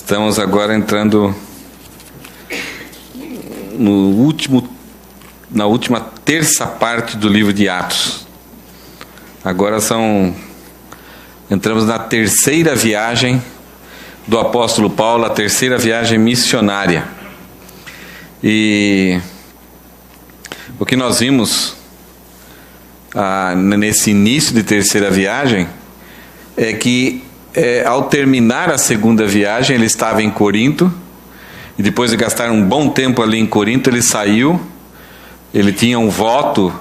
Estamos agora entrando na última terça parte do livro de Atos. Agora entramos na terceira viagem do apóstolo Paulo, a terceira viagem missionária. E o que nós vimos nesse início de terceira viagem é que ao terminar a segunda viagem, ele estava em Corinto, e depois de gastar um bom tempo ali em Corinto, ele saiu. Ele tinha um voto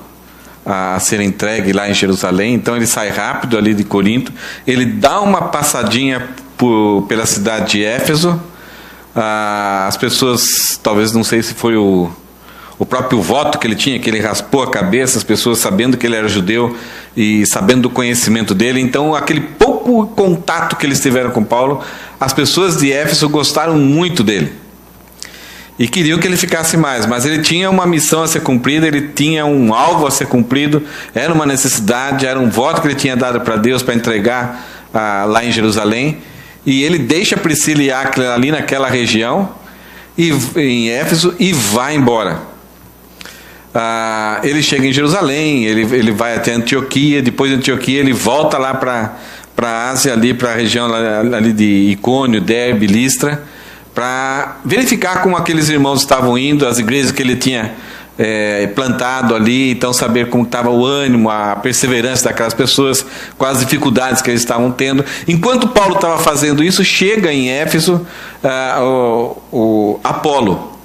a ser entregue lá em Jerusalém, então ele sai rápido ali de Corinto. Ele dá uma passadinha pela cidade de Éfeso. As pessoas, talvez, não sei se foi o próprio voto que ele tinha, que ele raspou a cabeça, as pessoas sabendo que ele era judeu e sabendo do conhecimento dele. Então, aquele pouco contato que eles tiveram com Paulo, as pessoas de Éfeso gostaram muito dele e queriam que ele ficasse mais, mas ele tinha uma missão a ser cumprida, ele tinha um alvo a ser cumprido, era uma necessidade, era um voto que ele tinha dado para Deus para entregar lá em Jerusalém, e ele deixa Priscila e Áquila ali naquela região, em Éfeso, e vai embora. Ele chega em Jerusalém, ele vai até Antioquia, depois de Antioquia ele volta lá para a Ásia, ali para a região ali de Icônio, Derbe, Listra, para verificar como aqueles irmãos estavam indo, as igrejas que ele tinha plantado ali, então saber como estava o ânimo, a perseverança daquelas pessoas, com as dificuldades que eles estavam tendo. Enquanto Paulo estava fazendo isso, chega em Éfeso o Apolo.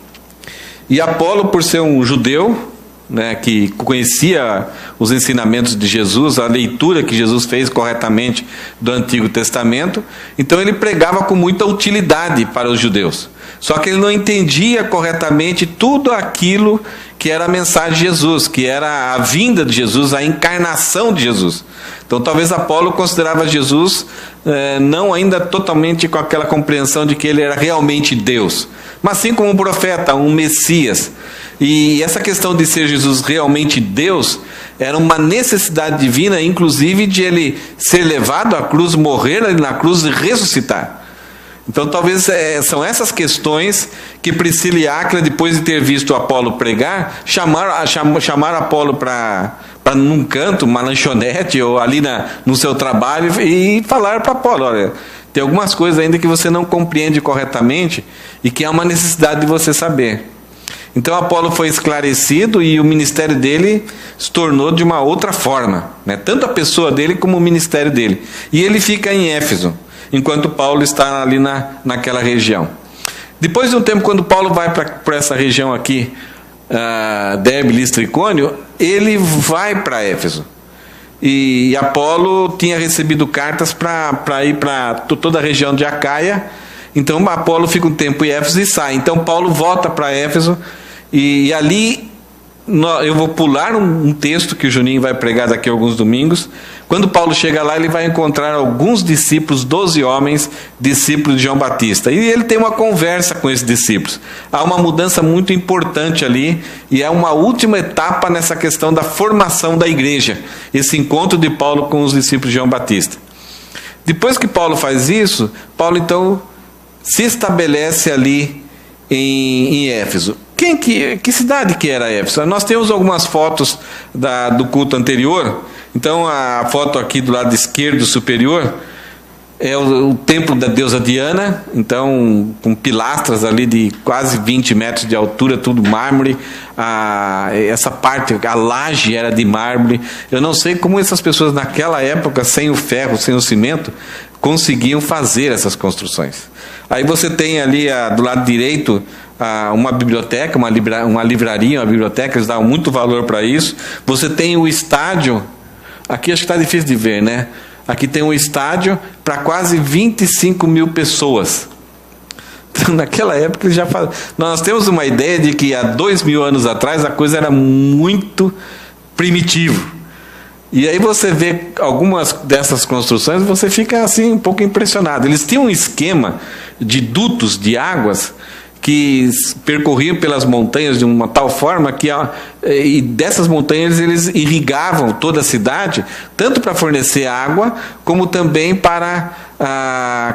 E Apolo, por ser um judeu, né, que conhecia os ensinamentos de Jesus, a leitura que Jesus fez corretamente do Antigo Testamento, então ele pregava com muita utilidade para os judeus. Só que ele não entendia corretamente tudo aquilo que era a mensagem de Jesus, que era a vinda de Jesus, a encarnação de Jesus. Então talvez Apolo considerava Jesus não ainda totalmente com aquela compreensão de que ele era realmente Deus, mas sim como um profeta, um Messias. E essa questão de ser Jesus realmente Deus era uma necessidade divina, inclusive de ele ser levado à cruz, morrer ali na cruz e ressuscitar. Então talvez são essas questões que Priscila e Áquila, depois de ter visto Apolo pregar, chamaram Apolo para num canto, uma lanchonete ou ali no seu trabalho, e falaram para Apolo: olha, tem algumas coisas ainda que você não compreende corretamente e que há uma necessidade de você saber. Então Apolo foi esclarecido e o ministério dele se tornou de uma outra forma, né? Tanto a pessoa dele como o ministério dele. E ele fica em Éfeso, enquanto Paulo está ali naquela região. Depois de um tempo, quando Paulo vai para essa região aqui, Derbe, Listra e Icônio, ele vai para Éfeso. E Apolo tinha recebido cartas para ir para toda a região de Acaia. Então Apolo fica um tempo em Éfeso e sai. Então Paulo volta para Éfeso, e ali eu vou pular um texto que o Juninho vai pregar daqui a alguns domingos. Quando Paulo chega lá, ele vai encontrar alguns discípulos, 12 homens, discípulos de João Batista. E ele tem uma conversa com esses discípulos. Há uma mudança muito importante ali, e é uma última etapa nessa questão da formação da igreja, esse encontro de Paulo com os discípulos de João Batista. Depois que Paulo faz isso, Paulo então se estabelece ali em Éfeso. Que cidade que era Éfeso? Nós temos algumas fotos do culto anterior. Então a foto aqui do lado esquerdo superior é o templo da deusa Diana, então com pilastras ali de quase 20 metros de altura, tudo mármore. Essa parte, a laje era de mármore. Eu não sei como essas pessoas naquela época, sem o ferro, sem o cimento, conseguiam fazer essas construções. Aí você tem ali do lado direito uma biblioteca, uma livraria, uma biblioteca, eles davam muito valor para isso. Você tem o estádio, aqui acho que está difícil de ver, né? Aqui tem um estádio para quase 25 mil pessoas. Então, naquela época eles já faziam. Nós temos uma ideia de que há 2000 anos atrás a coisa era muito primitiva. E aí você vê algumas dessas construções, você fica assim um pouco impressionado. Eles tinham um esquema de dutos de águas que percorriam pelas montanhas de uma tal forma que e dessas montanhas eles irrigavam toda a cidade, tanto para fornecer água, como também para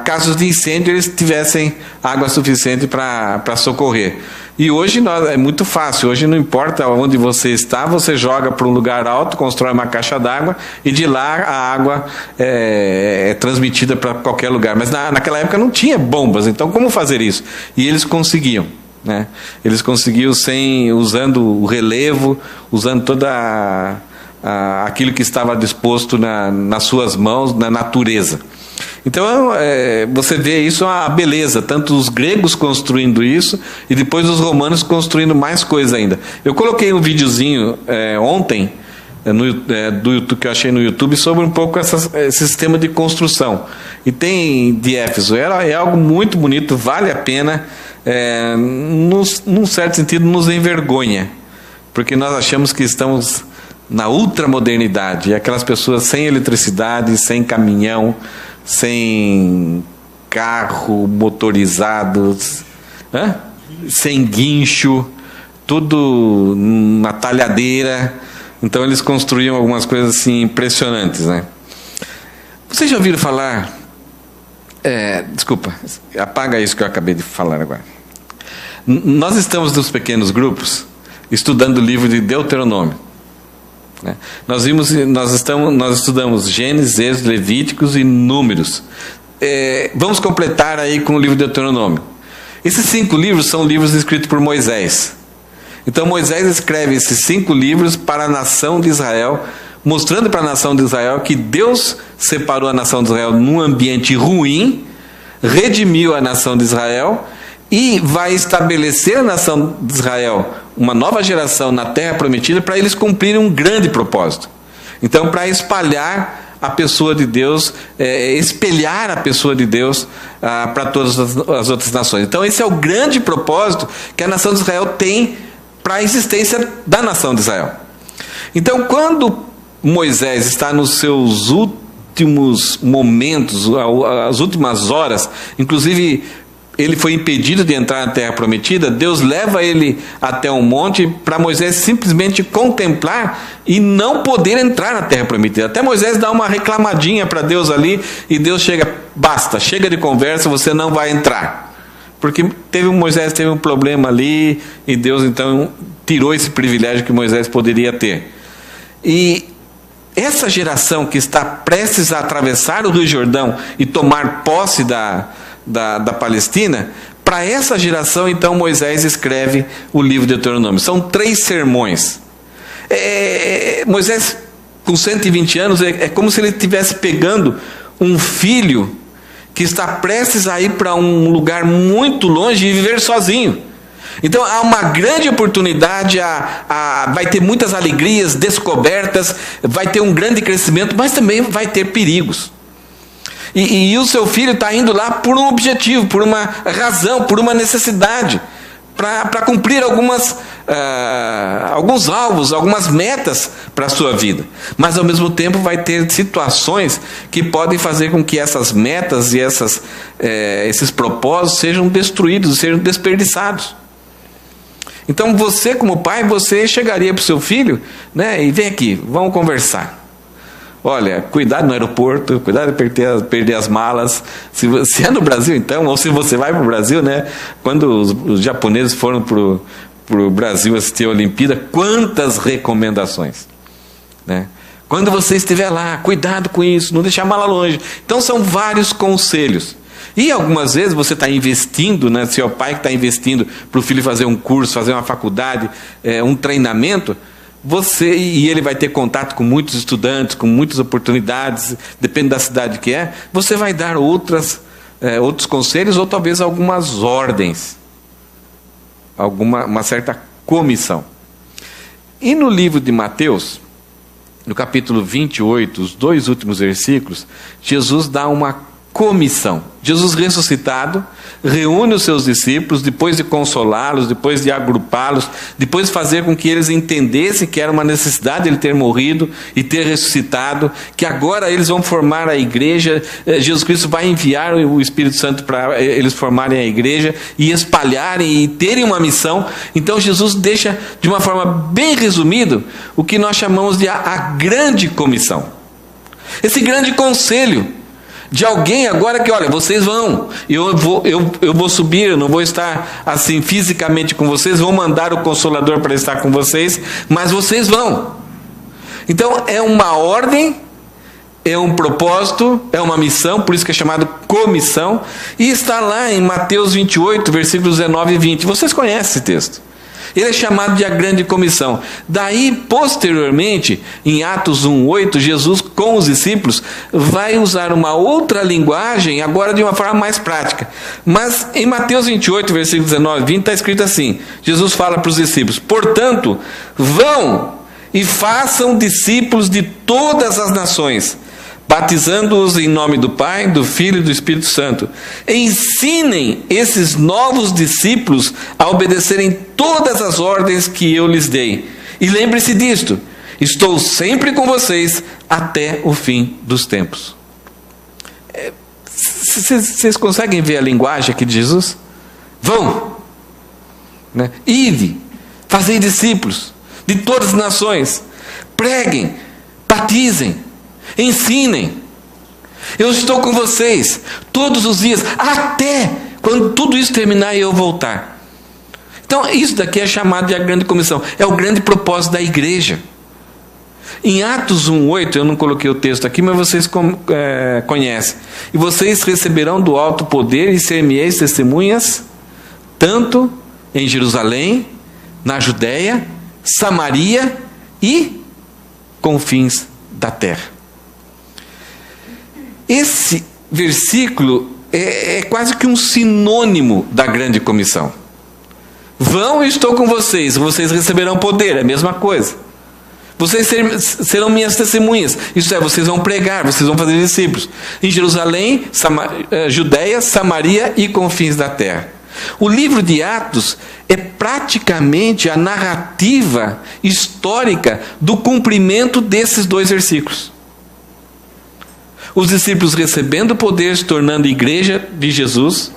casos de incêndio, eles tivessem água suficiente para socorrer. E hoje é muito fácil, hoje não importa onde você está, você joga para um lugar alto, constrói uma caixa d'água e de lá a água é transmitida para qualquer lugar. Mas naquela época não tinha bombas, então como fazer isso? E eles conseguiam, né? Eles conseguiam usando o relevo, usando toda aquilo que estava disposto nas suas mãos, na natureza. Então você vê isso, a beleza, tanto os gregos construindo isso e depois os romanos construindo mais coisa ainda. Eu coloquei um videozinho ontem do YouTube, que eu achei no YouTube, sobre um pouco esse sistema de construção. E tem de Éfeso, é algo muito bonito, vale a pena, num certo sentido nos envergonha, porque nós achamos que estamos na ultramodernidade, e aquelas pessoas sem eletricidade, sem caminhão, sem carro motorizado, sem guincho, tudo na talhadeira. Então eles construíam algumas coisas assim impressionantes, né? Vocês já ouviram falar? Desculpa, apaga isso que eu acabei de falar agora. Nós estamos nos pequenos grupos estudando o livro de Deuteronômio. Nós estudamos Gênesis, Êxodo, Levíticos e Números. Vamos completar aí com o livro de Deuteronômio. Esses 5 livros são livros escritos por Moisés. Então Moisés escreve esses 5 livros para a nação de Israel, mostrando para a nação de Israel que Deus separou a nação de Israel num ambiente ruim, redimiu a nação de Israel e vai estabelecer a nação de Israel, uma nova geração na terra prometida, para eles cumprirem um grande propósito. Então, para espalhar a pessoa de Deus, espelhar a pessoa de Deus para todas as outras nações. Então, esse é o grande propósito que a nação de Israel tem para a existência da nação de Israel. Então, quando Moisés está nos seus últimos momentos, as últimas horas, inclusive ele foi impedido de entrar na terra prometida, Deus leva ele até um monte para Moisés simplesmente contemplar e não poder entrar na terra prometida. Até Moisés dá uma reclamadinha para Deus ali e Deus chega, basta, chega de conversa, você não vai entrar. Porque Moisés teve um problema ali e Deus então tirou esse privilégio que Moisés poderia ter. E essa geração que está prestes a atravessar o Rio Jordão e tomar posse da Palestina, para essa geração então Moisés escreve o livro de Deuteronômio. São 3 sermões. Moisés, com 120 anos, é como se ele estivesse pegando um filho que está prestes a ir para um lugar muito longe e viver sozinho. Então há uma grande oportunidade, vai ter muitas alegrias, descobertas, vai ter um grande crescimento, mas também vai ter perigos. E o seu filho está indo lá por um objetivo, por uma razão, por uma necessidade, para cumprir alguns alvos, algumas metas para a sua vida. Mas ao mesmo tempo vai ter situações que podem fazer com que essas metas e esses propósitos sejam destruídos, sejam desperdiçados. Então você, como pai, você chegaria para o seu filho, né, e vem aqui, vamos conversar. Olha, cuidado no aeroporto, cuidado de perder as malas. Se é no Brasil, então, ou se você vai para o Brasil, né? Quando os japoneses foram para o Brasil assistir a Olimpíada, quantas recomendações, né? Quando você estiver lá, cuidado com isso, não deixar a mala longe. Então são vários conselhos. E algumas vezes você está investindo, né? Se é o pai que está investindo para o filho fazer um curso, fazer uma faculdade, um treinamento, e ele vai ter contato com muitos estudantes, com muitas oportunidades, depende da cidade que é, você vai dar outros conselhos ou talvez algumas ordens, uma certa comissão. E no livro de Mateus, no capítulo 28, os 2 últimos versículos, Jesus dá uma comissão. Jesus ressuscitado reúne os seus discípulos, depois de consolá-los, depois de agrupá-los, depois de fazer com que eles entendessem que era uma necessidade ele ter morrido e ter ressuscitado, que agora eles vão formar a igreja. Jesus Cristo vai enviar o Espírito Santo para eles formarem a igreja e espalharem e terem uma missão. Então Jesus deixa de uma forma bem resumida o que nós chamamos de a grande comissão, esse grande conselho de alguém agora que, olha, vocês vão, eu vou subir, eu não vou estar assim fisicamente com vocês, vou mandar o Consolador para estar com vocês, mas vocês vão. Então é uma ordem, é um propósito, é uma missão, por isso que é chamado comissão, e está lá em Mateus 28, versículos 19 e 20. Vocês conhecem esse texto. Ele é chamado de a grande comissão. Daí, posteriormente, em Atos 1:8, Jesus com os discípulos vai usar uma outra linguagem, agora de uma forma mais prática. Mas em Mateus 28, versículos 19 e 20, está escrito assim, Jesus fala para os discípulos: portanto, vão e façam discípulos de todas as nações, batizando-os em nome do Pai, do Filho e do Espírito Santo. Ensinem esses novos discípulos a obedecerem todas as ordens que eu lhes dei. E lembre-se disto: estou sempre com vocês até o fim dos tempos. Vocês conseguem ver a linguagem aqui de Jesus? Vão, né? Ide, fazei discípulos de todas as nações, preguem, batizem, ensinem. Eu estou com vocês todos os dias, até quando tudo isso terminar e eu voltar. Então isso daqui é chamado de a grande comissão, é o grande propósito da igreja. Em Atos 1:8, eu não coloquei o texto aqui, mas vocês conhecem. E vocês receberão do alto poder e ser-me-eis testemunhas, tanto em Jerusalém, na Judéia, Samaria e confins da terra. Esse versículo é quase que um sinônimo da grande comissão. Vão, e estou com vocês, vocês receberão poder, é a mesma coisa. Vocês serão minhas testemunhas, isso é, vocês vão pregar, vocês vão fazer discípulos em Jerusalém, Judéia, Samaria e confins da terra. O livro de Atos é praticamente a narrativa histórica do cumprimento desses dois versículos. Os discípulos recebendo o poder, se tornando igreja de Jesus,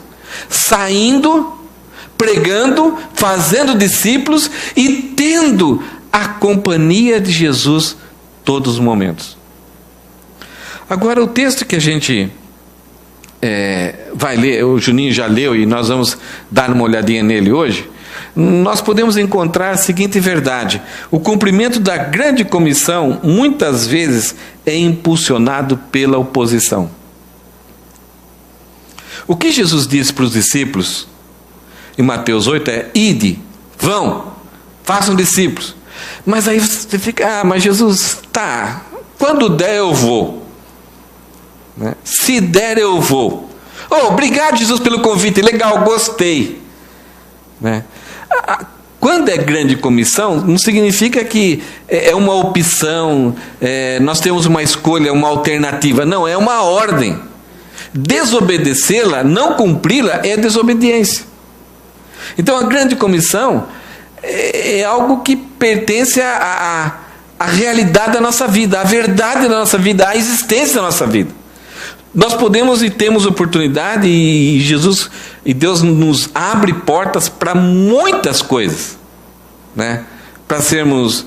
saindo, pregando, fazendo discípulos e tendo a companhia de Jesus todos os momentos. Agora, o texto que a gente vai ler, o Juninho já leu e nós vamos dar uma olhadinha nele hoje, nós podemos encontrar a seguinte verdade: o cumprimento da grande comissão muitas vezes é impulsionado pela oposição. O que Jesus disse para os discípulos em Mateus 8 é: ide, vão, façam discípulos. Mas aí você fica: mas Jesus, quando der eu vou, né? Se der eu vou. Obrigado, Jesus, pelo convite, legal, gostei, né? Quando é grande comissão, não significa que é uma opção, nós temos uma escolha, uma alternativa. Não, é uma ordem. Desobedecê-la, não cumpri-la, é desobediência. Então a grande comissão é algo que pertence à realidade da nossa vida, à verdade da nossa vida, à existência da nossa vida. Nós podemos e temos oportunidade, e Jesus e Deus nos abre portas para muitas coisas, né? Para sermos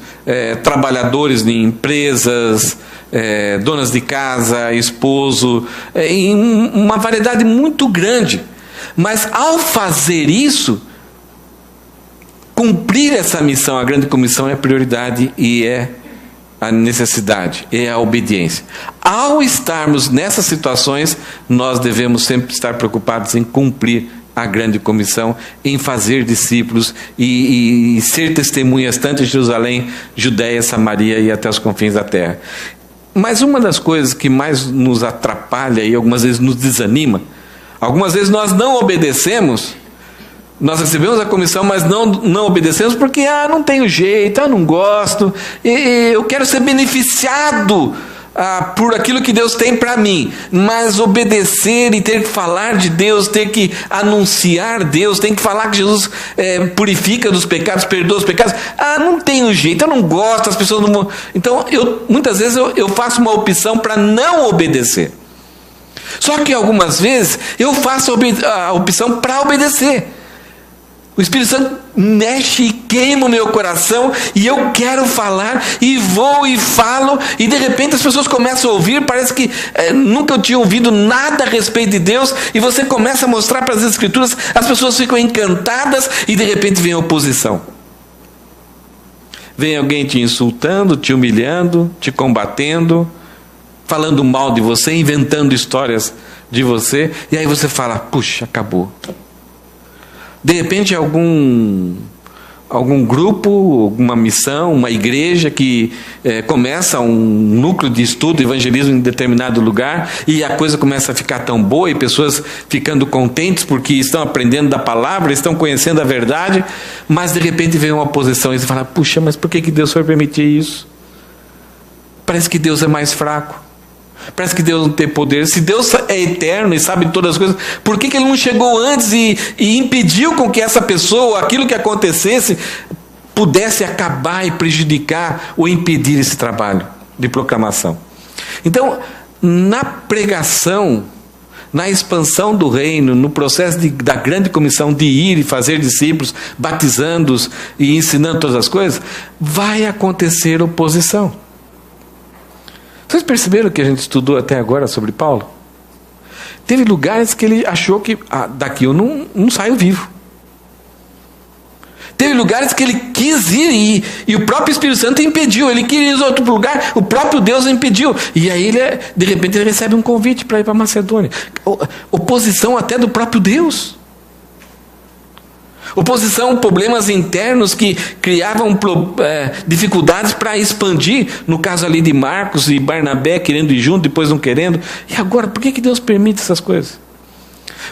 trabalhadores em empresas, donas de casa, esposo, em uma variedade muito grande. Mas ao fazer isso, cumprir essa missão, a grande comissão, é a prioridade e é a necessidade, é a obediência. Ao estarmos nessas situações, nós devemos sempre estar preocupados em cumprir a grande comissão, em fazer discípulos e ser testemunhas tanto em Jerusalém, Judéia, Samaria e até os confins da terra. Mas uma das coisas que mais nos atrapalha e algumas vezes nos desanima, algumas vezes nós não obedecemos. Nós recebemos a comissão, mas não obedecemos porque não tenho jeito, não gosto, eu quero ser beneficiado por aquilo que Deus tem para mim. Mas obedecer e ter que falar de Deus, ter que anunciar Deus, tem que falar que Jesus purifica dos pecados, perdoa os pecados, não tenho jeito, eu não gosto, as pessoas não vão. Então muitas vezes eu faço uma opção para não obedecer. Só que algumas vezes eu faço a opção para obedecer. O Espírito Santo mexe e queima o meu coração, e eu quero falar, e vou e falo, e de repente as pessoas começam a ouvir, parece que nunca eu tinha ouvido nada a respeito de Deus, e você começa a mostrar para as Escrituras, as pessoas ficam encantadas, e de repente vem a oposição. Vem alguém te insultando, te humilhando, te combatendo, falando mal de você, inventando histórias de você, e aí você fala, puxa, acabou. De repente algum grupo, alguma missão, uma igreja que começa um núcleo de estudo, evangelismo em determinado lugar, e a coisa começa a ficar tão boa, e pessoas ficando contentes porque estão aprendendo da palavra, estão conhecendo a verdade, mas de repente vem uma oposição, e você fala, puxa, mas por que Deus foi permitir isso? Parece que Deus é mais fraco. Parece que Deus não tem poder. Se Deus é eterno e sabe todas as coisas, por que Ele não chegou antes e impediu com que essa pessoa, aquilo que acontecesse, pudesse acabar e prejudicar ou impedir esse trabalho de proclamação? Então, na pregação, na expansão do reino, no processo da grande comissão de ir e fazer discípulos, batizando-os e ensinando todas as coisas, vai acontecer oposição. Vocês perceberam que a gente estudou até agora sobre Paulo? Teve lugares que ele achou que daqui eu não saio vivo. Teve lugares que ele quis ir e o próprio Espírito Santo impediu. Ele queria ir a outro lugar, o próprio Deus impediu. E aí de repente ele recebe um convite para ir para Macedônia. Oposição até do próprio Deus. Oposição, problemas internos que criavam dificuldades para expandir, no caso ali de Marcos e Barnabé querendo ir junto, depois não querendo. E agora, por que Deus permite essas coisas?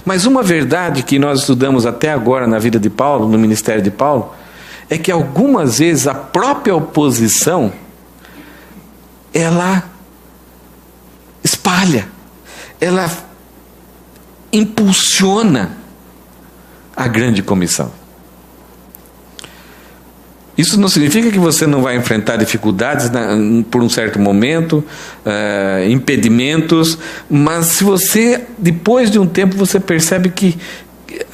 Mas uma verdade que nós estudamos até agora na vida de Paulo, no ministério de Paulo, é que algumas vezes a própria oposição, ela espalha, ela impulsiona a grande comissão. Isso não significa que você não vai enfrentar dificuldades por um certo momento, impedimentos, mas se você, depois de um tempo, você percebe que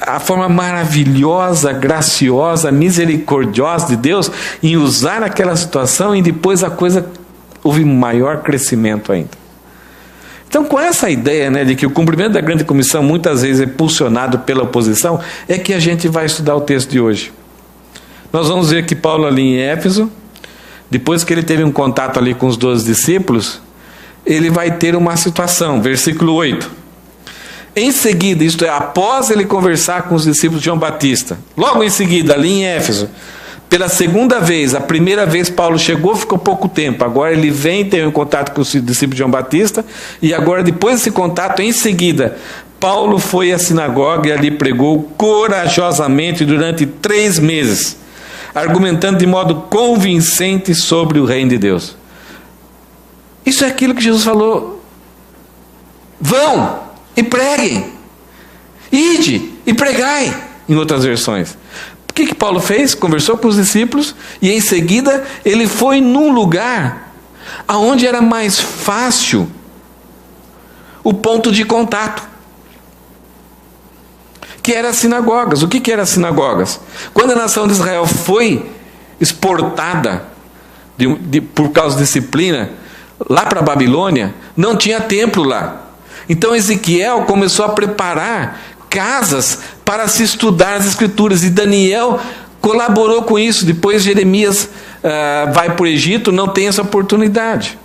a forma maravilhosa, graciosa, misericordiosa de Deus em usar aquela situação, e depois a coisa houve um maior crescimento ainda. Então, com essa ideia, de que o cumprimento da grande comissão muitas vezes é impulsionado pela oposição, é que a gente vai estudar o texto de hoje. Nós vamos ver que Paulo ali em Éfeso, depois que ele teve um contato ali com os 12 discípulos, ele vai ter uma situação, versículo 8. Em seguida, isto é, após ele conversar com os discípulos de João Batista, logo em seguida, ali em Éfeso, pela segunda vez, a primeira vez Paulo chegou, ficou pouco tempo. Agora ele vem, tem um contato com os discípulos de João Batista. E agora, depois desse contato, em seguida, Paulo foi à sinagoga e ali pregou corajosamente durante 3 meses, argumentando de modo convincente sobre o reino de Deus. Isso é aquilo que Jesus falou. Vão e preguem. Ide e pregai, em outras versões. O que Paulo fez? Conversou com os discípulos e em seguida ele foi num lugar aonde era mais fácil o ponto de contato, que era as sinagogas. O que eram as sinagogas? Quando a nação de Israel foi exportada por causa da disciplina lá para a Babilônia, não tinha templo lá. Então Ezequiel começou a preparar casas para se estudar as Escrituras, e Daniel colaborou com isso. Depois Jeremias vai para o Egito, não tem essa oportunidade.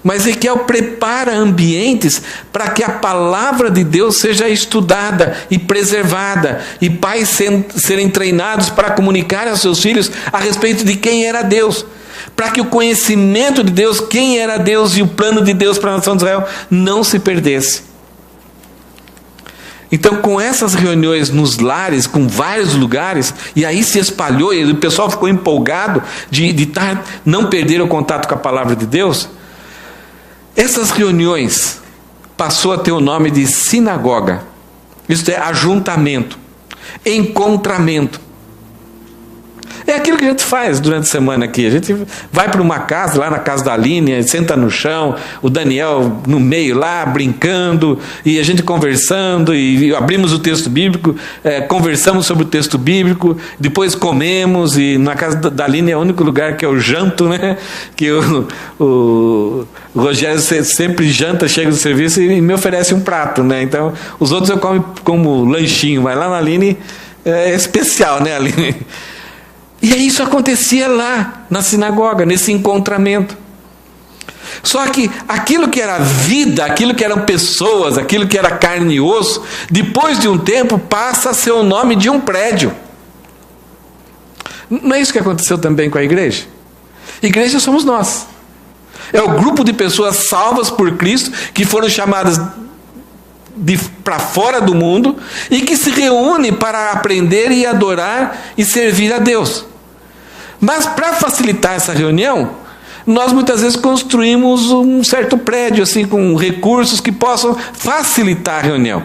Mas Ezequiel prepara ambientes para que a palavra de Deus seja estudada e preservada, e pais serem treinados para comunicar aos seus filhos a respeito de quem era Deus, para que o conhecimento de Deus, quem era Deus e o plano de Deus para a nação de Israel não se perdesse. Então, com essas reuniões nos lares, com vários lugares, e aí se espalhou, e o pessoal ficou empolgado de não perder o contato com a palavra de Deus, essas reuniões passou a ter o nome de sinagoga. Isto é, ajuntamento, encontramento. É aquilo que a gente faz durante a semana aqui. A gente vai para uma casa, lá na casa da Aline, senta no chão, o Daniel no meio lá, brincando, e a gente conversando, e abrimos o texto bíblico, conversamos sobre o texto bíblico, depois comemos, e na casa da Aline é o único lugar que eu janto, né? Que o Rogério sempre janta, chega do serviço e me oferece um prato, né? Então, os outros eu como lanchinho, mas lá na Aline é especial, né, Aline? E aí isso acontecia lá, na sinagoga, nesse encontramento. Só que aquilo que era vida, aquilo que eram pessoas, aquilo que era carne e osso, depois de um tempo passa a ser o nome de um prédio. Não é isso que aconteceu também com a igreja? Igreja somos nós. É o grupo de pessoas salvas por Cristo, que foram chamadas para fora do mundo, e que se reúne para aprender e adorar e servir a Deus. Mas para facilitar essa reunião, nós muitas vezes construímos um certo prédio assim, com recursos que possam facilitar a reunião.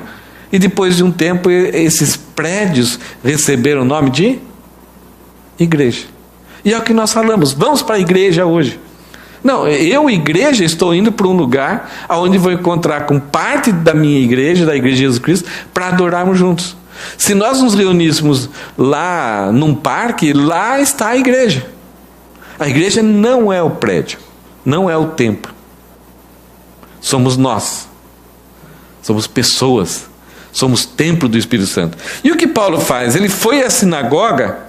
E depois de um tempo, esses prédios receberam o nome de igreja. E é o que nós falamos, vamos para a igreja hoje. Não, eu, igreja, estou indo para um lugar onde vou encontrar com parte da minha igreja, da Igreja de Jesus Cristo, para adorarmos juntos. Se nós nos reuníssemos lá num parque, lá está a igreja. A igreja não é o prédio, não é o templo. Somos nós. Somos pessoas. Somos templo do Espírito Santo. E o que Paulo faz? Ele foi à sinagoga,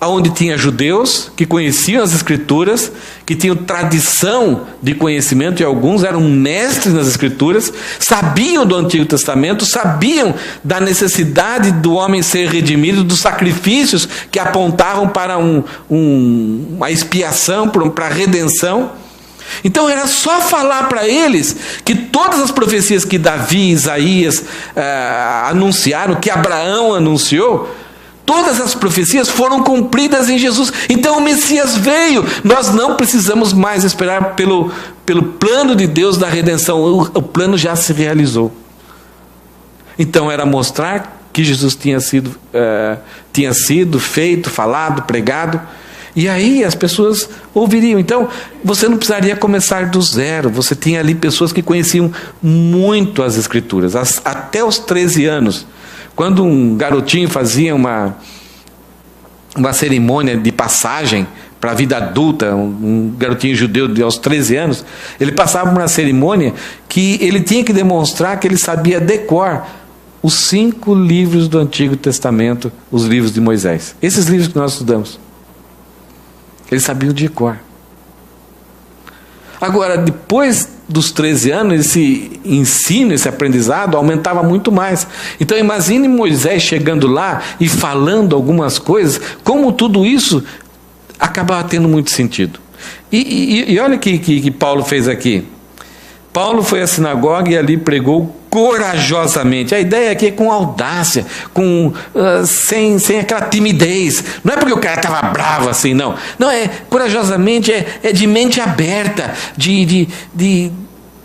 onde tinha judeus que conheciam as Escrituras, que tinham tradição de conhecimento, e alguns eram mestres nas Escrituras, sabiam do Antigo Testamento, sabiam da necessidade do homem ser redimido, dos sacrifícios que apontavam para uma expiação, para a redenção. Então era só falar para eles que todas as profecias que Davi e Isaías anunciaram, que Abraão anunciou, todas as profecias foram cumpridas em Jesus. Então o Messias veio. Nós não precisamos mais esperar pelo plano de Deus da redenção. O plano já se realizou. Então era mostrar que Jesus tinha sido feito, falado, pregado. E aí as pessoas ouviriam. Então você não precisaria começar do zero. Você tinha ali pessoas que conheciam muito as Escrituras. Até os 13 anos. Quando um garotinho fazia uma cerimônia de passagem para a vida adulta, um garotinho judeu aos 13 anos, ele passava por uma cerimônia que ele tinha que demonstrar que ele sabia decor os 5 livros do Antigo Testamento, os livros de Moisés. Esses livros que nós estudamos. Ele sabia de cor. Agora, depois dos 13 anos, esse ensino, esse aprendizado aumentava muito mais. Então imagine Moisés chegando lá e falando algumas coisas, como tudo isso acabava tendo muito sentido. E olha o que Paulo fez aqui. Paulo foi à sinagoga e ali pregou corajosamente. A ideia aqui é com audácia, sem aquela timidez. Não é porque o cara estava bravo assim, não. Não, corajosamente, é de mente aberta, de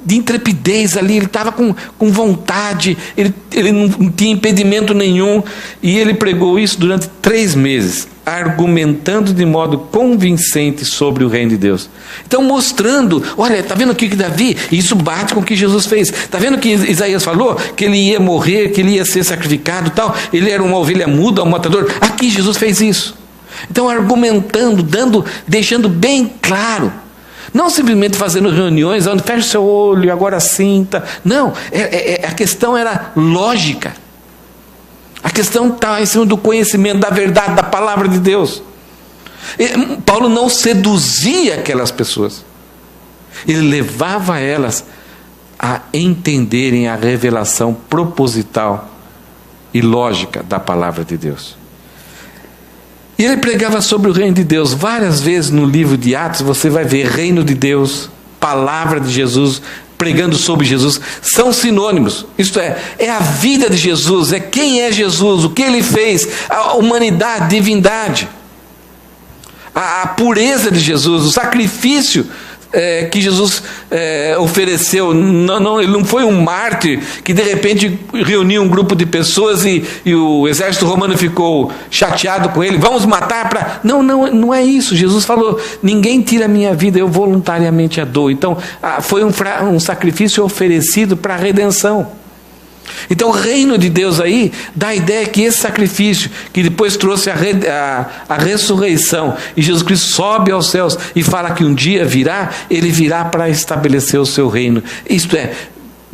intrepidez ali. Ele estava com vontade, ele não tinha impedimento nenhum. E ele pregou isso durante 3 meses, argumentando de modo convincente sobre o reino de Deus. Então mostrando, olha, está vendo aqui que Davi, isso bate com o que Jesus fez. Está vendo que Isaías falou? Que ele ia morrer, que ele ia ser sacrificado, tal. Ele era uma ovelha muda, um matador. Aqui Jesus fez isso. Então argumentando, deixando bem claro. Não simplesmente fazendo reuniões onde fecha o seu olho e agora sinta. Não, a questão era lógica. A questão está em cima do conhecimento, da verdade, da palavra de Deus. Paulo não seduzia aquelas pessoas. Ele levava elas a entenderem a revelação proposital e lógica da palavra de Deus. E ele pregava sobre o reino de Deus. Várias vezes no livro de Atos você vai ver reino de Deus, palavra de Jesus, pregando sobre Jesus, são sinônimos. Isto é a vida de Jesus, é quem é Jesus, o que ele fez, a humanidade, divindade, a pureza de Jesus, o sacrifício que Jesus ofereceu. Não, ele não foi um mártir que de repente reuniu um grupo de pessoas e o exército romano ficou chateado com ele. Vamos matar para... Não é isso. Jesus falou, ninguém tira a minha vida, eu voluntariamente a dou. Então foi um sacrifício oferecido para a redenção. Então o reino de Deus aí dá a ideia que esse sacrifício que depois trouxe a ressurreição, e Jesus Cristo sobe aos céus e fala que um dia virá, ele virá para estabelecer o seu reino. Isto é,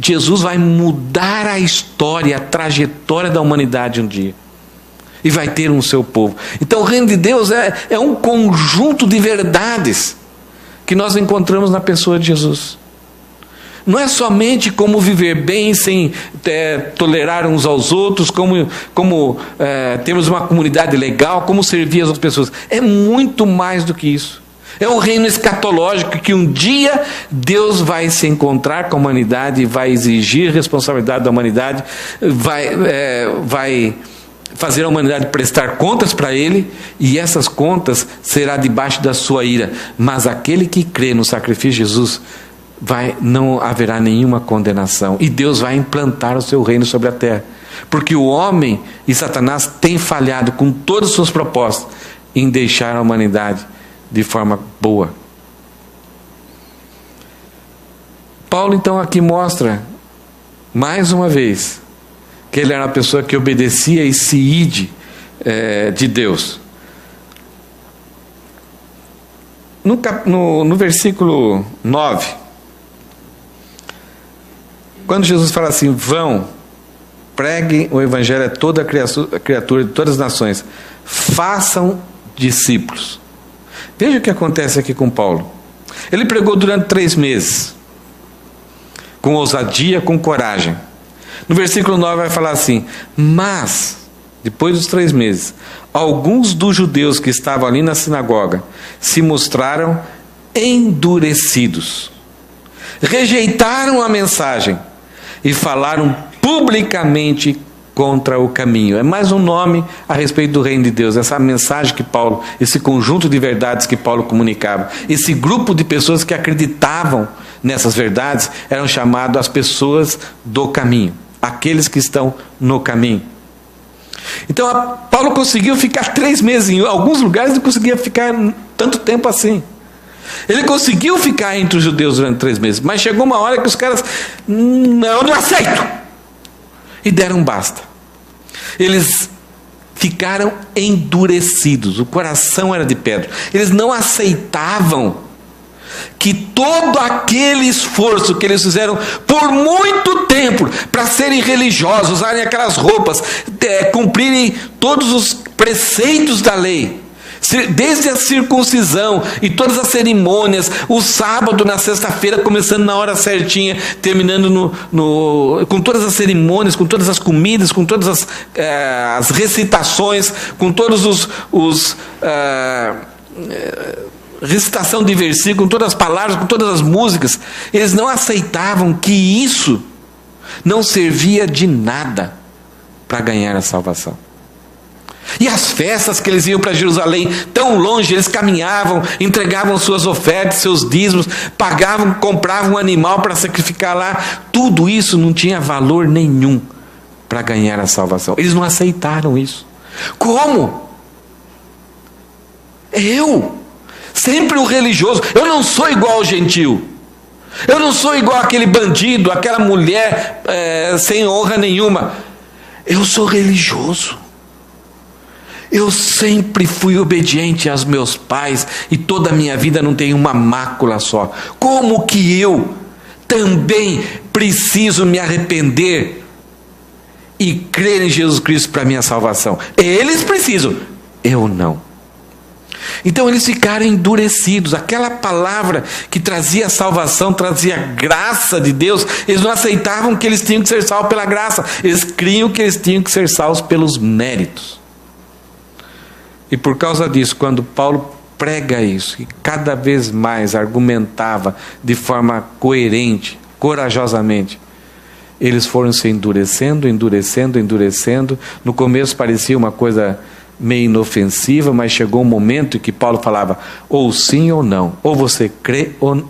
Jesus vai mudar a história, a trajetória da humanidade um dia, e vai ter um seu povo. Então o reino de Deus é um conjunto de verdades que nós encontramos na pessoa de Jesus. Não é somente como viver bem sem tolerar uns aos outros, como termos uma comunidade legal, como servir as outras pessoas. É muito mais do que isso. É um reino escatológico que um dia Deus vai se encontrar com a humanidade, vai exigir responsabilidade da humanidade, vai fazer a humanidade prestar contas para Ele, e essas contas será debaixo da sua ira. Mas aquele que crê no sacrifício de Jesus, não haverá nenhuma condenação, e Deus vai implantar o seu reino sobre a terra, porque o homem e Satanás têm falhado com todas as suas propostas em deixar a humanidade de forma boa. Paulo então aqui mostra mais uma vez que ele era uma pessoa que obedecia esse ide de Deus. No versículo 9, quando Jesus fala assim, vão, preguem o evangelho a toda a criatura de todas as nações, façam discípulos. Veja o que acontece aqui com Paulo. Ele pregou durante 3 meses, com ousadia, com coragem. No versículo 9 vai falar assim, mas, depois dos 3 meses, alguns dos judeus que estavam ali na sinagoga se mostraram endurecidos, rejeitaram a mensagem e falaram publicamente contra o caminho. É mais um nome a respeito do reino de Deus, essa mensagem que Paulo, esse conjunto de verdades que Paulo comunicava, esse grupo de pessoas que acreditavam nessas verdades, eram chamados as pessoas do caminho, aqueles que estão no caminho. Então Paulo conseguiu ficar 3 meses, em alguns lugares não conseguia ficar tanto tempo assim. Ele conseguiu ficar entre os judeus durante 3 meses, mas chegou uma hora que os caras, não aceito, e deram basta. Eles ficaram endurecidos, o coração era de pedra. Eles não aceitavam que todo aquele esforço que eles fizeram por muito tempo para serem religiosos, usarem aquelas roupas, cumprirem todos os preceitos da lei, desde a circuncisão e todas as cerimônias, o sábado na sexta-feira, começando na hora certinha, terminando com todas as cerimônias, com todas as comidas, com todas as recitações, com todos recitação de versículo, com todas as palavras, com todas as músicas. Eles não aceitavam que isso não servia de nada para ganhar a salvação. E as festas que eles iam para Jerusalém, tão longe, eles caminhavam, entregavam suas ofertas, seus dízimos, pagavam, compravam um animal para sacrificar lá. Tudo isso não tinha valor nenhum para ganhar a salvação. Eles não aceitaram isso. Como? Sempre o religioso, eu não sou igual ao gentio. Eu não sou igual àquele bandido, àquela mulher sem honra nenhuma. Eu sou religioso. Eu sempre fui obediente aos meus pais e toda a minha vida não tem uma mácula só. Como que eu também preciso me arrepender e crer em Jesus Cristo para a minha salvação? Eles precisam, eu não. Então eles ficaram endurecidos. Aquela palavra que trazia salvação, trazia graça de Deus, eles não aceitavam que eles tinham que ser salvos pela graça. Eles criam que eles tinham que ser salvos pelos méritos. E por causa disso, quando Paulo prega isso, e cada vez mais argumentava de forma coerente, corajosamente, eles foram se endurecendo. No começo parecia uma coisa meio inofensiva, mas chegou um momento em que Paulo falava, ou sim ou não, ou você crê ou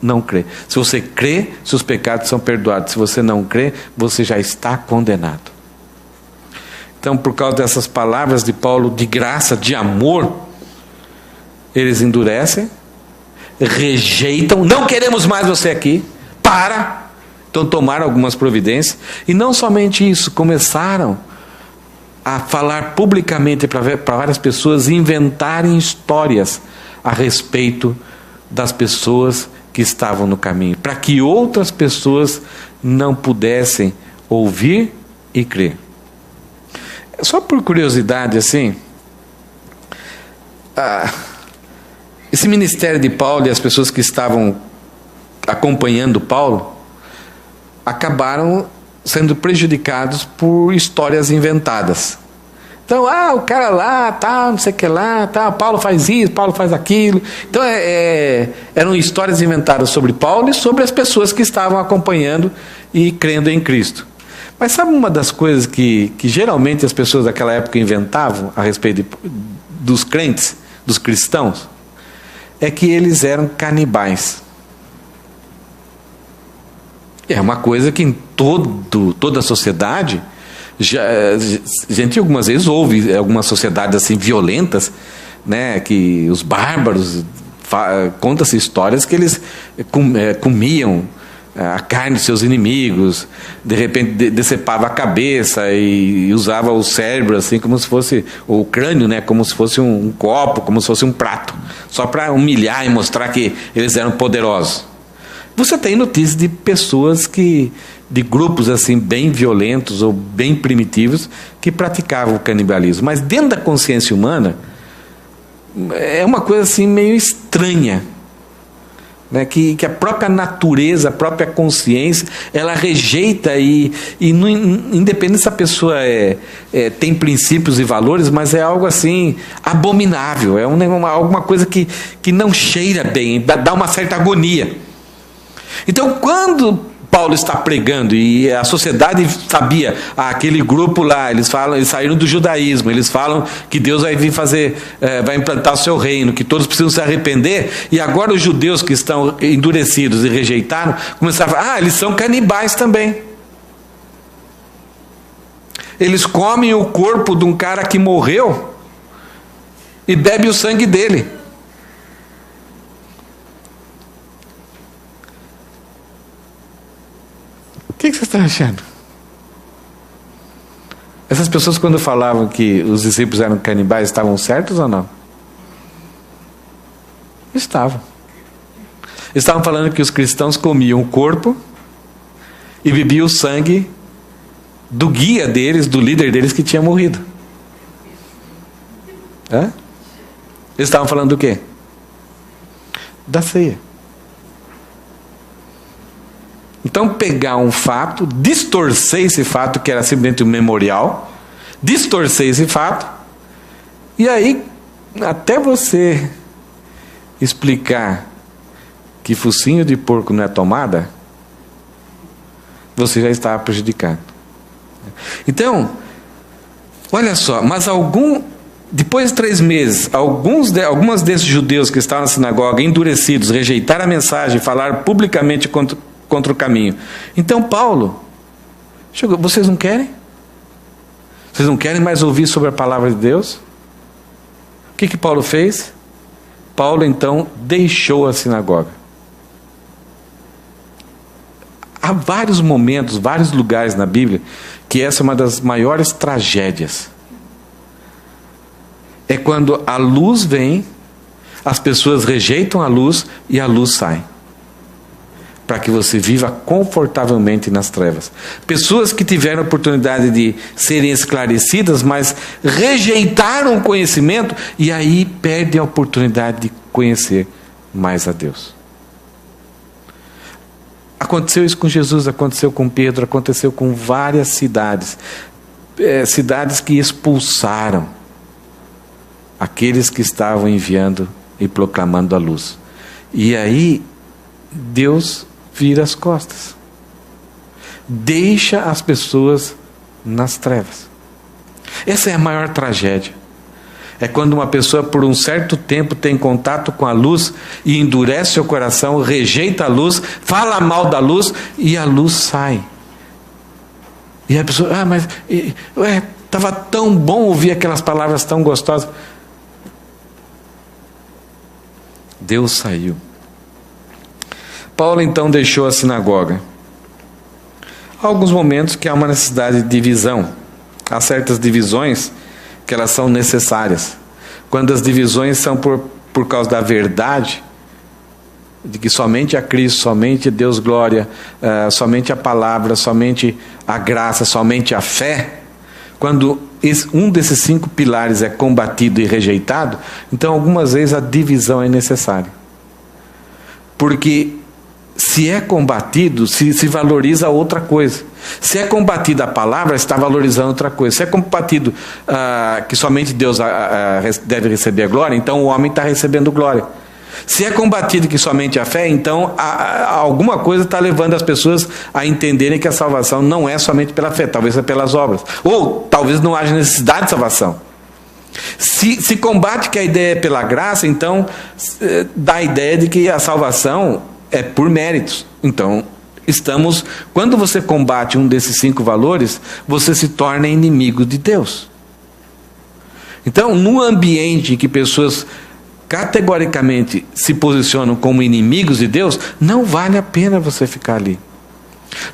não crê. Se você crê, seus pecados são perdoados. Se você não crê, você já está condenado. Então, por causa dessas palavras de Paulo, de graça, de amor, eles endurecem, rejeitam, não queremos mais você aqui, para. Então tomaram algumas providências, e não somente isso, começaram a falar publicamente para várias pessoas, inventarem histórias a respeito das pessoas que estavam no caminho, para que outras pessoas não pudessem ouvir e crer. Só por curiosidade, assim, esse ministério de Paulo e as pessoas que estavam acompanhando Paulo acabaram sendo prejudicados por histórias inventadas. Então, o cara lá, não sei o que lá, Paulo faz isso, Paulo faz aquilo. Então, eram histórias inventadas sobre Paulo e sobre as pessoas que estavam acompanhando e crendo em Cristo. Mas sabe uma das coisas que geralmente as pessoas daquela época inventavam a respeito dos crentes, dos cristãos? É que eles eram canibais. É uma coisa que em toda a sociedade, gente, algumas vezes houve algumas sociedades assim violentas, né, que os bárbaros, conta-se histórias que eles comiam a carne dos seus inimigos, de repente decepava a cabeça e usava o cérebro assim como se fosse, o crânio, né, como se fosse um copo, como se fosse um prato, só para humilhar e mostrar que eles eram poderosos. Você tem notícias de pessoas de grupos assim bem violentos ou bem primitivos que praticavam o canibalismo, mas dentro da consciência humana é uma coisa assim meio estranha, né? Que a própria natureza, a própria consciência, ela rejeita e independente se a pessoa tem princípios e valores, mas é algo assim abominável, é alguma coisa que não cheira bem, dá uma certa agonia. Então, quando Paulo está pregando e a sociedade sabia, aquele grupo lá, eles saíram do judaísmo, eles falam que Deus vai vir vai implantar o seu reino, que todos precisam se arrepender, e agora os judeus que estão endurecidos e rejeitaram, começaram a falar, eles são canibais também. Eles comem o corpo de um cara que morreu e bebem o sangue dele. O que vocês estão achando? Essas pessoas, quando falavam que os discípulos eram canibais, estavam certos ou não? Estavam. Estavam falando que os cristãos comiam o corpo e bebiam o sangue do guia deles, do líder deles que tinha morrido. Eles estavam falando do quê? Da ceia. Então, pegar um fato, distorcer esse fato, que era simplesmente um memorial, distorcer esse fato, e aí, até você explicar que focinho de porco não é tomada, você já estava prejudicado. Então, olha só, mas depois de 3 meses, algumas desses judeus que estavam na sinagoga, endurecidos, rejeitaram a mensagem, falaram publicamente contra o caminho. Então Paulo chegou, vocês não querem? Vocês não querem mais ouvir sobre a palavra de Deus? O que Paulo fez? Paulo então deixou a sinagoga. Há vários momentos, vários lugares na Bíblia que essa é uma das maiores tragédias. É quando a luz vem, as pessoas rejeitam a luz e a luz sai, para que você viva confortavelmente nas trevas. Pessoas que tiveram a oportunidade de serem esclarecidas, mas rejeitaram o conhecimento e aí perdem a oportunidade de conhecer mais a Deus. Aconteceu isso com Jesus, aconteceu com Pedro, aconteceu com várias cidades. Cidades que expulsaram aqueles que estavam enviando e proclamando a luz. E aí Deus vira as costas, deixa as pessoas nas trevas. Essa é a maior tragédia. é quando uma pessoa por um certo tempo tem contato com a luz e endurece seu coração, rejeita a luz, fala mal da luz e a luz sai. E a pessoa, mas estava tão bom ouvir aquelas palavras tão gostosas. Deus saiu. Paulo então deixou a sinagoga. Há alguns momentos que há uma necessidade de divisão. Há certas divisões que elas são necessárias. Quando as divisões são por causa da verdade, de que somente a Cristo, somente Deus glória, somente a palavra, somente a graça, somente a fé, quando um desses 5 pilares é combatido e rejeitado, então algumas vezes a divisão é necessária. Porque se é combatido, se valoriza outra coisa. Se é combatida a palavra, está valorizando outra coisa. Se é combatido que somente Deus deve receber a glória, então o homem está recebendo glória. Se é combatido que somente a fé, então alguma coisa está levando as pessoas a entenderem que a salvação não é somente pela fé, talvez é pelas obras. Ou talvez não haja necessidade de salvação. Se combate que a ideia é pela graça, então dá a ideia de que a salvação é por méritos. Então, quando você combate um desses 5 valores, você se torna inimigo de Deus. Então, no ambiente em que pessoas categoricamente se posicionam como inimigos de Deus, não vale a pena você ficar ali.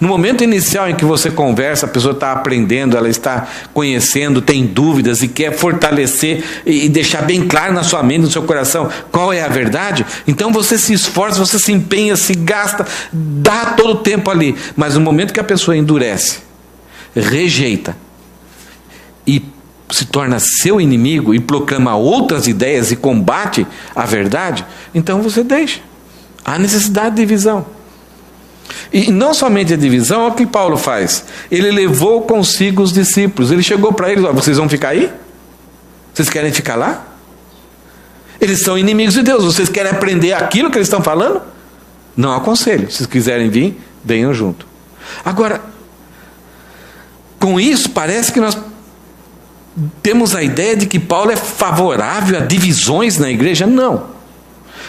No momento inicial em que você conversa, a pessoa está aprendendo, ela está conhecendo, tem dúvidas e quer fortalecer e deixar bem claro na sua mente, no seu coração, qual é a verdade, então você se esforça, você se empenha, se gasta, dá todo o tempo ali. Mas no momento que a pessoa endurece, rejeita e se torna seu inimigo e proclama outras ideias e combate a verdade, então você deixa. Há necessidade de divisão. E não somente a divisão, olha o que Paulo faz. Ele levou consigo os discípulos. Ele chegou para eles, vocês vão ficar aí? Vocês querem ficar lá? Eles são inimigos de Deus. Vocês querem aprender aquilo que eles estão falando? Não aconselho. Se quiserem vir, venham junto. Agora, com isso, parece que nós temos a ideia de que Paulo é favorável a divisões na igreja. Não.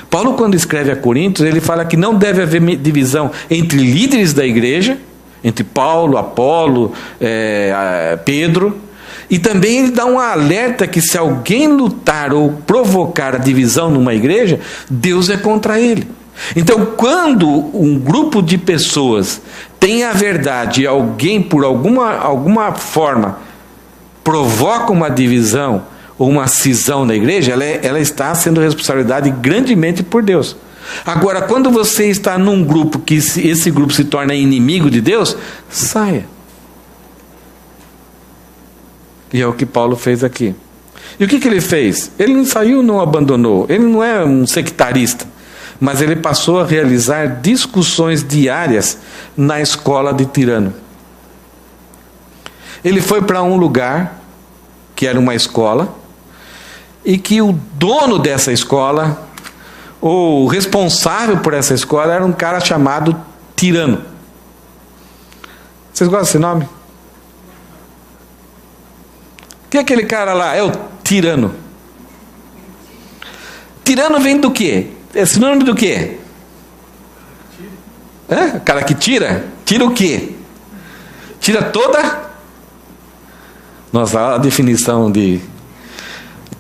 Paulo, quando escreve a Coríntios, ele fala que não deve haver divisão entre líderes da igreja, entre Paulo, Apolo, Pedro, e também ele dá um alerta que se alguém lutar ou provocar a divisão numa igreja, Deus é contra ele. Então, quando um grupo de pessoas tem a verdade e alguém, por alguma forma, provoca uma divisão ou uma cisão na igreja, ela está sendo responsabilidade grandemente por Deus. Agora, quando você está num grupo que esse grupo se torna inimigo de Deus, saia. E é o que Paulo fez aqui. E o que ele fez? Ele não saiu, não abandonou. Ele não é um sectarista, mas ele passou a realizar discussões diárias na escola de Tirano. Ele foi para um lugar que era uma escola, e que o dono dessa escola, ou o responsável por essa escola, era um cara chamado Tirano. Vocês gostam desse nome? Quem é aquele cara lá? É o Tirano. Tirano vem do quê? É sinônimo do quê? O cara que tira? Tira o quê? Tira toda... Nossa, a definição de...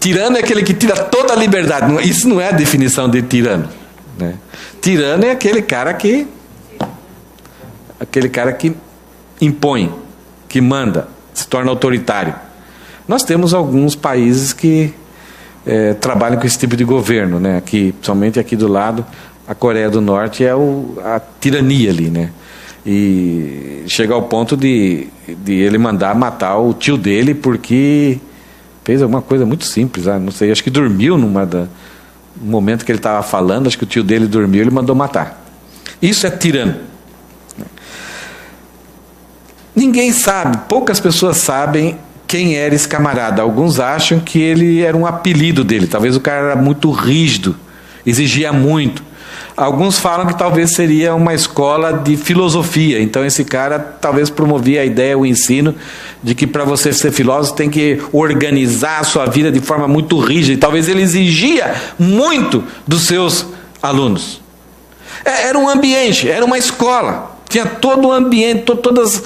Tirano é aquele que tira toda a liberdade. Isso não é a definição de tirano, né? Tirano é aquele cara que impõe, que manda, se torna autoritário. Nós temos alguns países que trabalham com esse tipo de governo, né? Aqui, principalmente aqui do lado, a Coreia do Norte é a tirania ali, né? E chega ao ponto de ele mandar matar o tio dele porque fez alguma coisa muito simples, não sei, acho que dormiu no momento que ele estava falando, acho que o tio dele dormiu, ele mandou matar. Isso é tirano. Ninguém sabe, poucas pessoas sabem quem era esse camarada. Alguns acham que ele era um apelido dele, talvez o cara era muito rígido, exigia muito. Alguns falam que talvez seria uma escola de filosofia. Então esse cara talvez promovia a ideia, o ensino, de que para você ser filósofo tem que organizar a sua vida de forma muito rígida. E talvez ele exigia muito dos seus alunos. Era um ambiente, era uma escola. Tinha todo o ambiente, todas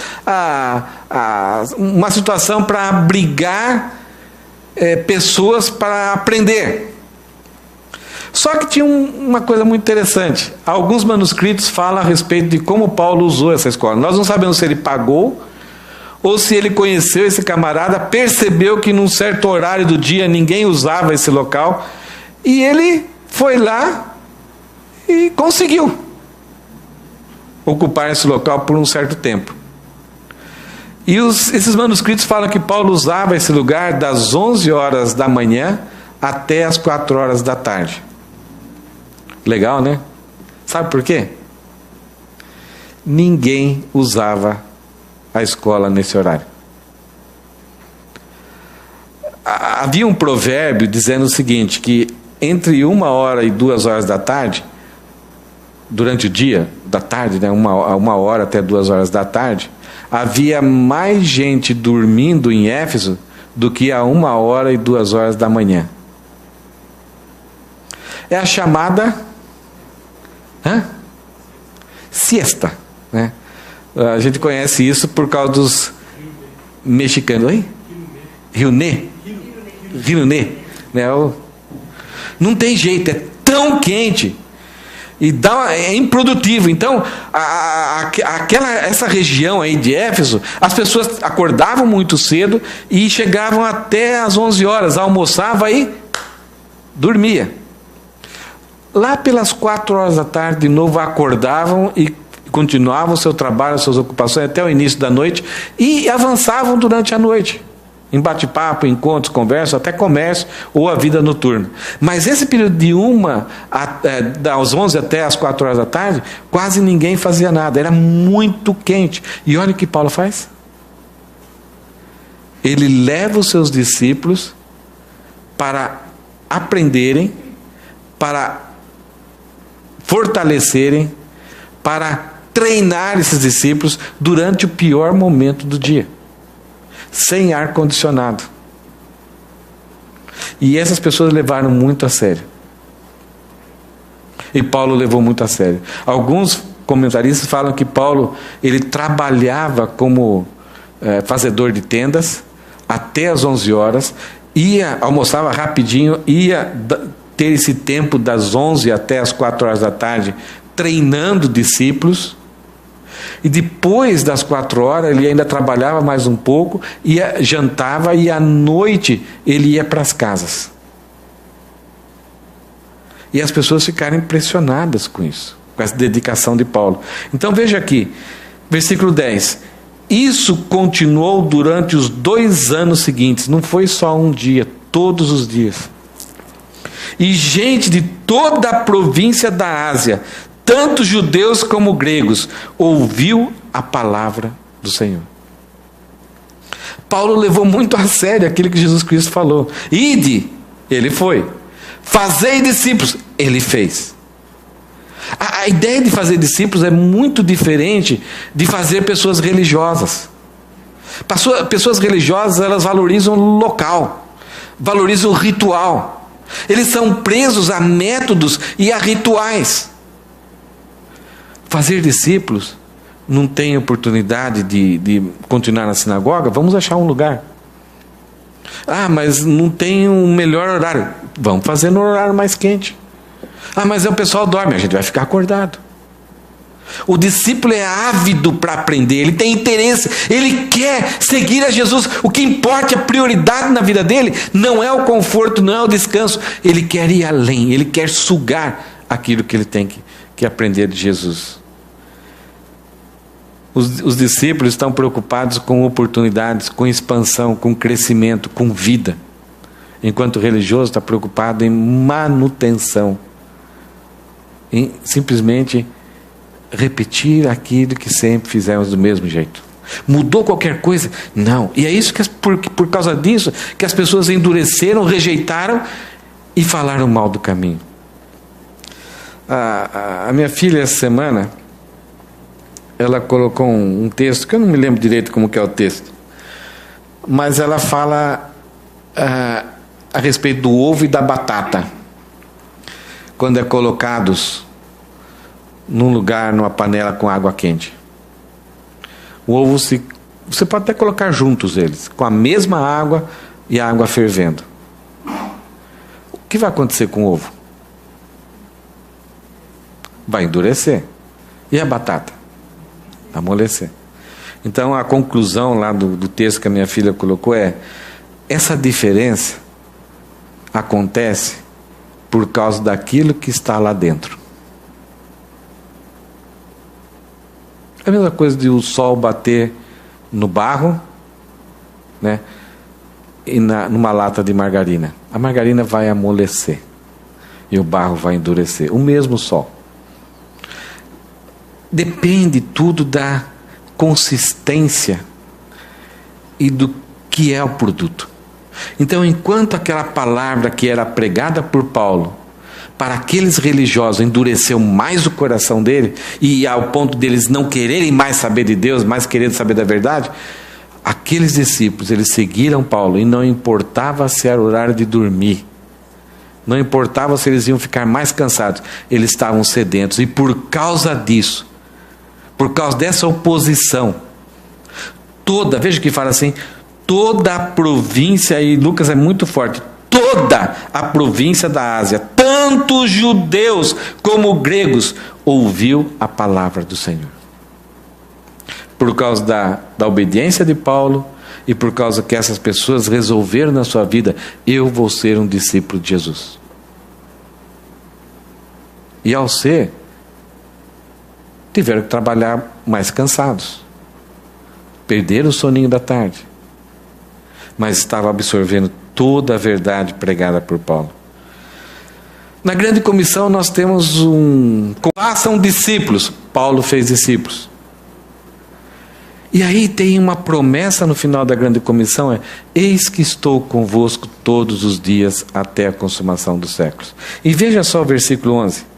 uma situação para abrigar pessoas para aprender. Só que tinha uma coisa muito interessante. Alguns manuscritos falam a respeito de como Paulo usou essa escola. Nós não sabemos se ele pagou ou se ele conheceu esse camarada, percebeu que num certo horário do dia ninguém usava esse local e ele foi lá e conseguiu ocupar esse local por um certo tempo. E esses manuscritos falam que Paulo usava esse lugar das 11 horas da manhã até as 4 horas da tarde. Legal, né? Sabe por quê? Ninguém usava a escola nesse horário. Havia um provérbio dizendo o seguinte, que entre 1 hora e 2 horas da tarde, durante o dia, da tarde, né, uma hora até 2 horas da tarde, havia mais gente dormindo em Éfeso do que a 1 hora e 2 horas da manhã. É a chamada siesta, né? A gente conhece isso por causa dos mexicanos. Oi? Rio-Né, né? Não tem jeito, é tão quente e é improdutivo. Então, essa região aí de Éfeso, as pessoas acordavam muito cedo e chegavam até às 11 horas, almoçava e dormia. Lá pelas 4 horas da tarde, de novo, acordavam e continuavam o seu trabalho, as suas ocupações até o início da noite e avançavam durante a noite, em bate-papo, encontros, conversas, até comércio ou a vida noturna. Mas esse período de das 11 até as 4 horas da tarde, quase ninguém fazia nada, era muito quente. E olha o que Paulo faz. Ele leva os seus discípulos para aprenderem, para fortalecerem, para treinar esses discípulos durante o pior momento do dia, sem ar-condicionado. E essas pessoas levaram muito a sério. E Paulo levou muito a sério. Alguns comentaristas falam que Paulo, ele trabalhava como fazedor de tendas até as 11 horas, almoçava rapidinho, ia ter esse tempo das 11 até as 4 horas da tarde, treinando discípulos, e depois das 4 horas ele ainda trabalhava mais um pouco, jantava, e à noite ele ia para as casas. E as pessoas ficaram impressionadas com isso, com essa dedicação de Paulo. Então veja aqui, versículo 10. Isso continuou durante os 2 anos seguintes, não foi só um dia, todos os dias. E gente de toda a província da Ásia, tanto judeus como gregos, ouviu a palavra do Senhor. Paulo levou muito a sério aquilo que Jesus Cristo falou. Ide, ele foi. Fazei discípulos, ele fez. A ideia de fazer discípulos é muito diferente de fazer pessoas religiosas. Pessoas religiosas, elas valorizam o local, valorizam o ritual. Eles são presos a métodos e a rituais. Fazer discípulos, não tem oportunidade de continuar na sinagoga? Vamos achar um lugar. Mas não tem um melhor horário. Vamos fazer no horário mais quente. Mas o pessoal dorme, a gente vai ficar acordado. O discípulo é ávido para aprender, ele tem interesse, ele quer seguir a Jesus. O que importa, a prioridade na vida dele, não é o conforto, não é o descanso. Ele quer ir além, ele quer sugar aquilo que ele tem que aprender de Jesus. Os discípulos estão preocupados com oportunidades, com expansão, com crescimento, com vida. Enquanto o religioso está preocupado em manutenção, em simplesmente repetir aquilo que sempre fizemos do mesmo jeito. Mudou qualquer coisa? Não. E é isso que por causa disso que as pessoas endureceram, rejeitaram e falaram mal do caminho. A minha filha, essa semana, ela colocou um texto, que eu não me lembro direito como que é o texto, mas ela fala a respeito do ovo e da batata, quando é colocados num lugar, numa panela com água quente. O ovo, você pode até colocar juntos eles, com a mesma água e a água fervendo. O que vai acontecer com o ovo? Vai endurecer. E a batata? Vai amolecer. Então a conclusão lá do texto que a minha filha colocou é: essa diferença acontece por causa daquilo que está lá dentro. É a mesma coisa de o sol bater no barro, né, e numa lata de margarina. A margarina vai amolecer e o barro vai endurecer. O mesmo sol. Depende tudo da consistência e do que é o produto. Então, enquanto aquela palavra que era pregada por Paulo para aqueles religiosos endureceu mais o coração dele, e ao ponto deles não quererem mais saber de Deus, mais querendo saber da verdade, aqueles discípulos, eles seguiram Paulo, e não importava se era horário de dormir, não importava se eles iam ficar mais cansados, eles estavam sedentos. E por causa disso, por causa dessa oposição, veja que fala assim, toda a província, e Lucas é muito forte, toda a província da Ásia, tanto judeus como gregos, ouviu a palavra do Senhor. Por causa da obediência de Paulo, e por causa que essas pessoas resolveram na sua vida: eu vou ser um discípulo de Jesus. E ao ser, tiveram que trabalhar mais cansados, perderam o soninho da tarde, mas estavam absorvendo toda a verdade pregada por Paulo. Na grande comissão nós temos façam discípulos. Paulo fez discípulos. E aí tem uma promessa no final da grande comissão, eis que estou convosco todos os dias até a consumação dos séculos. E veja só o versículo 11.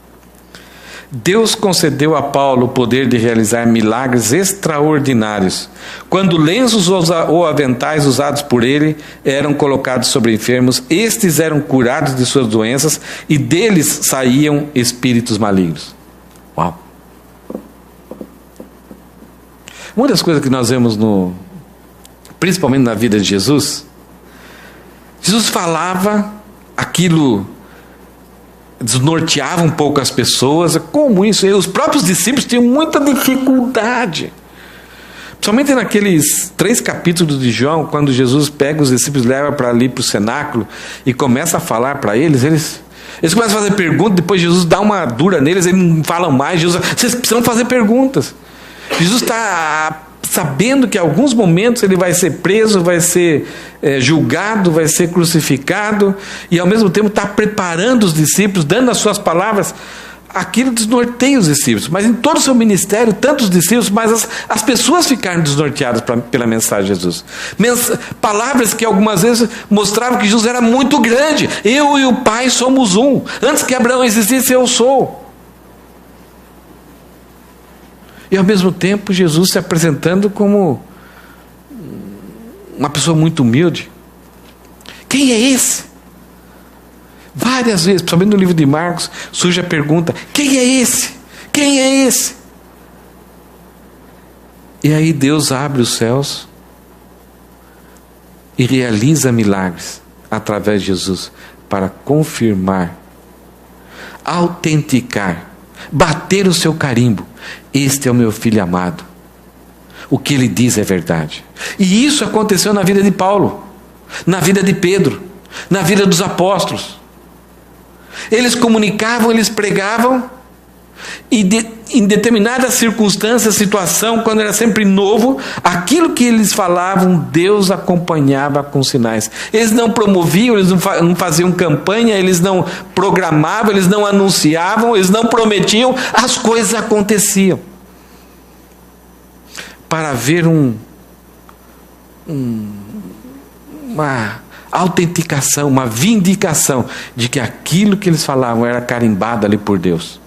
Deus concedeu a Paulo o poder de realizar milagres extraordinários, quando lenços ou aventais usados por ele eram colocados sobre enfermos, estes eram curados de suas doenças, e deles saíam espíritos malignos. Uau! Uma das coisas que nós vemos principalmente na vida de Jesus falava aquilo, desnorteava um pouco as pessoas. Como isso? Os próprios discípulos tinham muita dificuldade, principalmente naqueles 3 capítulos de João, quando Jesus pega os discípulos, leva para ali para o cenáculo e começa a falar para eles começam a fazer perguntas. Depois Jesus dá uma dura neles, eles não falam mais. Jesus, vocês precisam fazer perguntas. Jesus está sabendo que em alguns momentos ele vai ser preso, vai ser julgado, vai ser crucificado, e ao mesmo tempo está preparando os discípulos, dando as suas palavras. Aquilo desnorteia os discípulos, mas em todo o seu ministério, tanto os discípulos, mas as pessoas ficaram desnorteadas pela mensagem de Jesus. Palavras que algumas vezes mostravam que Jesus era muito grande. Eu e o Pai somos um. Antes que Abraão existisse, eu sou. E ao mesmo tempo Jesus se apresentando como uma pessoa muito humilde. Quem é esse? Várias vezes, principalmente no livro de Marcos, surge a pergunta: quem é esse? Quem é esse? E aí Deus abre os céus e realiza milagres através de Jesus para confirmar, autenticar, bater o seu carimbo: este é o meu filho amado, o que ele diz é verdade. E isso aconteceu na vida de Paulo, na vida de Pedro, na vida dos apóstolos. Eles comunicavam, eles pregavam, e em determinadas circunstâncias, situação, quando era sempre novo, aquilo que eles falavam, Deus acompanhava com sinais. Eles não promoviam, eles não faziam campanha, eles não programavam, eles não anunciavam, eles não prometiam, as coisas aconteciam. Para haver uma autenticação, uma vindicação de que aquilo que eles falavam era carimbado ali por Deus.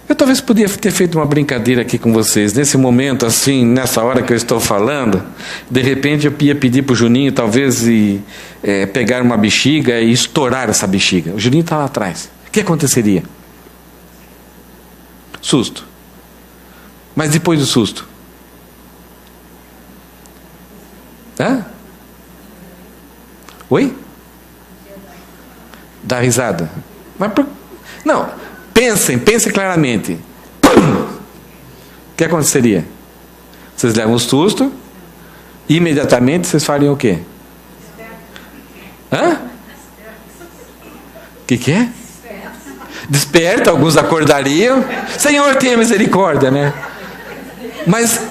Eu talvez podia ter feito uma brincadeira aqui com vocês. Nesse momento, assim, nessa hora que eu estou falando, de repente eu ia pedir para o Juninho, talvez, pegar uma bexiga e estourar essa bexiga. O Juninho está lá atrás. O que aconteceria? Susto. Mas depois do susto? Hã? Oi? Dá risada. Mas não, pensem claramente. Pum! O que aconteceria? Vocês levam um susto, e imediatamente vocês fariam o quê? Hã? O que é? Desperta, alguns acordariam. Senhor, tenha misericórdia, né? Mas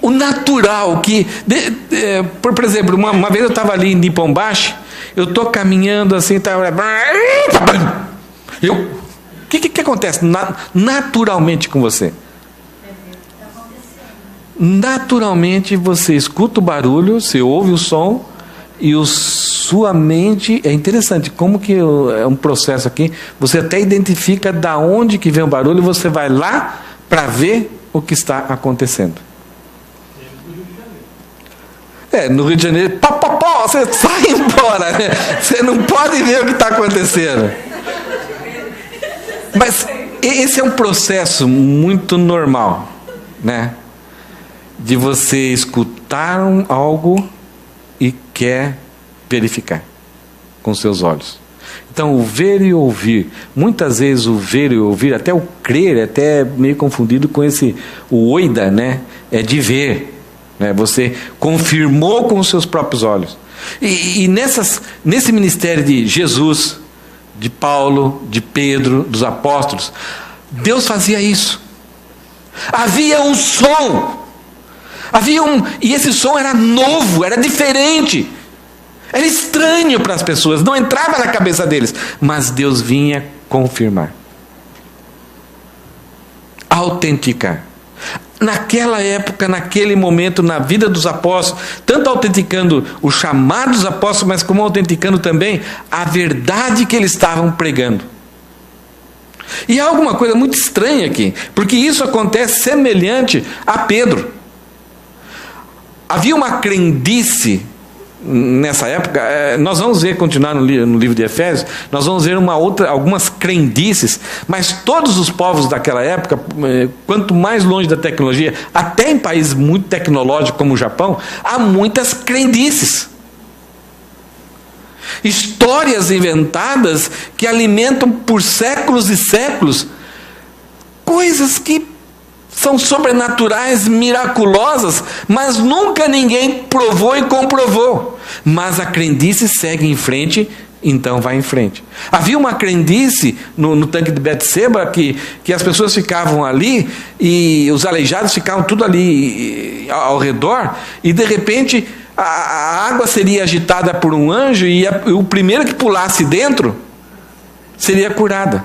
o natural que... por exemplo, uma vez eu estava ali em Pombache, eu estou caminhando assim, tá, o que acontece naturalmente com você? Naturalmente você escuta o barulho, você ouve o som, e sua mente, é interessante, como que é um processo aqui, você até identifica da onde que vem o barulho, e você vai lá para ver o que está acontecendo. No Rio de Janeiro, você sai embora, né? Você não pode ver o que está acontecendo. Mas esse é um processo muito normal, né? De você escutar algo e quer verificar com seus olhos. Então, o ver e ouvir, muitas vezes o ver e ouvir, até o crer, é até meio confundido com o oida, né? É de ver. Né? Você confirmou com os seus próprios olhos. E nesse ministério de Jesus, de Paulo, de Pedro, dos apóstolos, Deus fazia isso. Havia um som. E esse som era novo, era diferente. Era estranho para as pessoas, não entrava na cabeça deles. Mas Deus vinha confirmar. Autenticar. Naquela época, naquele momento, na vida dos apóstolos, tanto autenticando o chamado dos apóstolos, mas como autenticando também a verdade que eles estavam pregando. E há alguma coisa muito estranha aqui, porque isso acontece semelhante a Pedro. Havia uma crendice nessa época, nós vamos ver, continuar no livro de Efésios, nós vamos ver algumas crendices, mas todos os povos daquela época, quanto mais longe da tecnologia, até em países muito tecnológicos como o Japão, há muitas crendices. Histórias inventadas que alimentam por séculos e séculos coisas que são sobrenaturais, miraculosas, mas nunca ninguém provou e comprovou. Mas a crendice segue em frente, então vai em frente. Havia uma crendice no tanque de Betseba que as pessoas ficavam ali e os aleijados ficavam tudo ali ao redor, e de repente a água seria agitada por um anjo e o primeiro que pulasse dentro seria curada.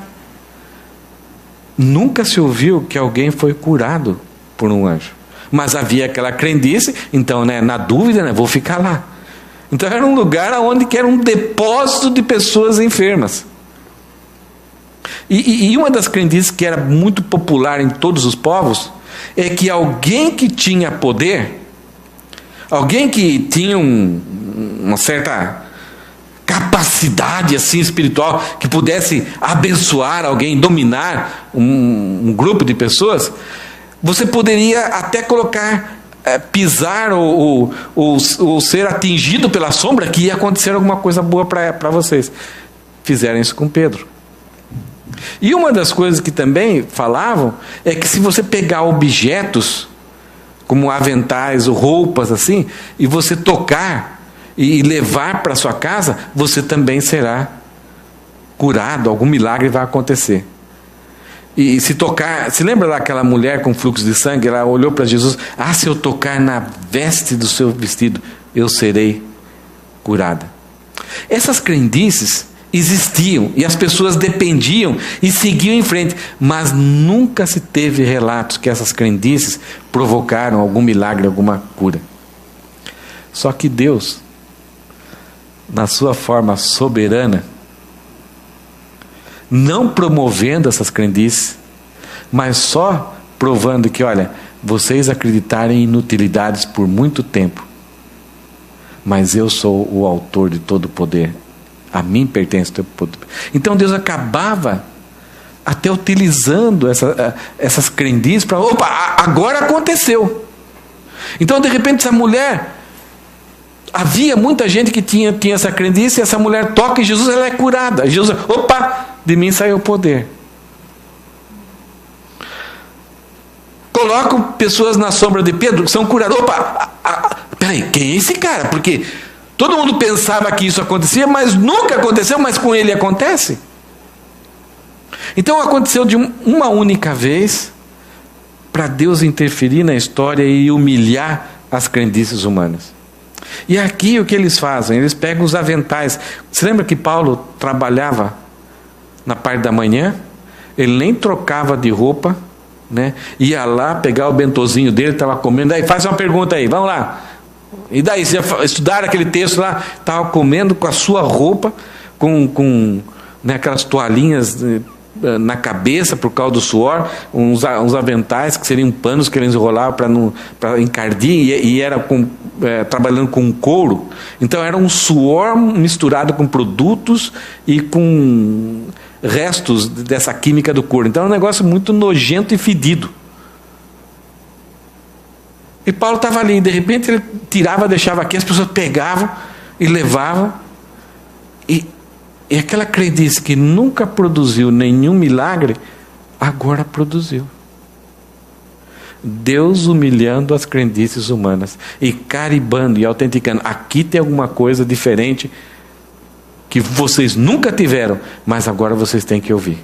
Nunca se ouviu que alguém foi curado por um anjo. Mas havia aquela crendice, então, na dúvida, vou ficar lá. Então era um lugar onde era um depósito de pessoas enfermas. E uma das crendices que era muito popular em todos os povos, é que alguém que tinha poder, alguém que tinha uma certa capacidade assim espiritual, que pudesse abençoar alguém, dominar um grupo de pessoas, você poderia até colocar, pisar ou ser atingido pela sombra, que ia acontecer alguma coisa boa para vocês. Fizeram isso com Pedro. E uma das coisas que também falavam é que se você pegar objetos como aventais ou roupas assim, e você tocar e levar para sua casa, você também será curado, algum milagre vai acontecer. E se tocar, se lembra daquela mulher com fluxo de sangue? Ela olhou para Jesus: se eu tocar na veste do seu vestido, eu serei curada. Essas crendices existiam e as pessoas dependiam e seguiam em frente, mas nunca se teve relatos que essas crendices provocaram algum milagre, alguma cura. Só que Deus, na sua forma soberana, não promovendo essas crendices, mas só provando que, olha, vocês acreditarem em inutilidades por muito tempo, mas eu sou o autor de todo o poder, a mim pertence todo o poder. Então Deus acabava até utilizando essas crendices para, opa, agora aconteceu. Então de repente essa mulher, havia muita gente que tinha essa crendice, e essa mulher toca em Jesus, ela é curada. Jesus, opa, de mim saiu o poder. Colocam pessoas na sombra de Pedro, são curadas. Opa, peraí, quem é esse cara? Porque todo mundo pensava que isso acontecia, mas nunca aconteceu, mas com ele acontece. Então aconteceu de uma única vez, para Deus interferir na história e humilhar as crendices humanas. E aqui o que eles fazem? Eles pegam os aventais. Você lembra que Paulo trabalhava na parte da manhã? Ele nem trocava de roupa, né? Ia lá pegar o bentozinho dele, estava comendo. Daí faz uma pergunta aí, vamos lá. E daí, se estudaram aquele texto lá, estava comendo com a sua roupa, com né, aquelas toalhinhas na cabeça por causa do suor, uns aventais que seriam panos que eles enrolavam para encardir, e era trabalhando com couro. Então era um suor misturado com produtos e com restos dessa química do couro. Então é um negócio muito nojento e fedido. E Paulo estava ali, de repente ele tirava, deixava aqui, as pessoas pegavam e levavam, e aquela crendice que nunca produziu nenhum milagre, agora produziu. Deus humilhando as crendices humanas e carimbando e autenticando. Aqui tem alguma coisa diferente que vocês nunca tiveram, mas agora vocês têm que ouvir.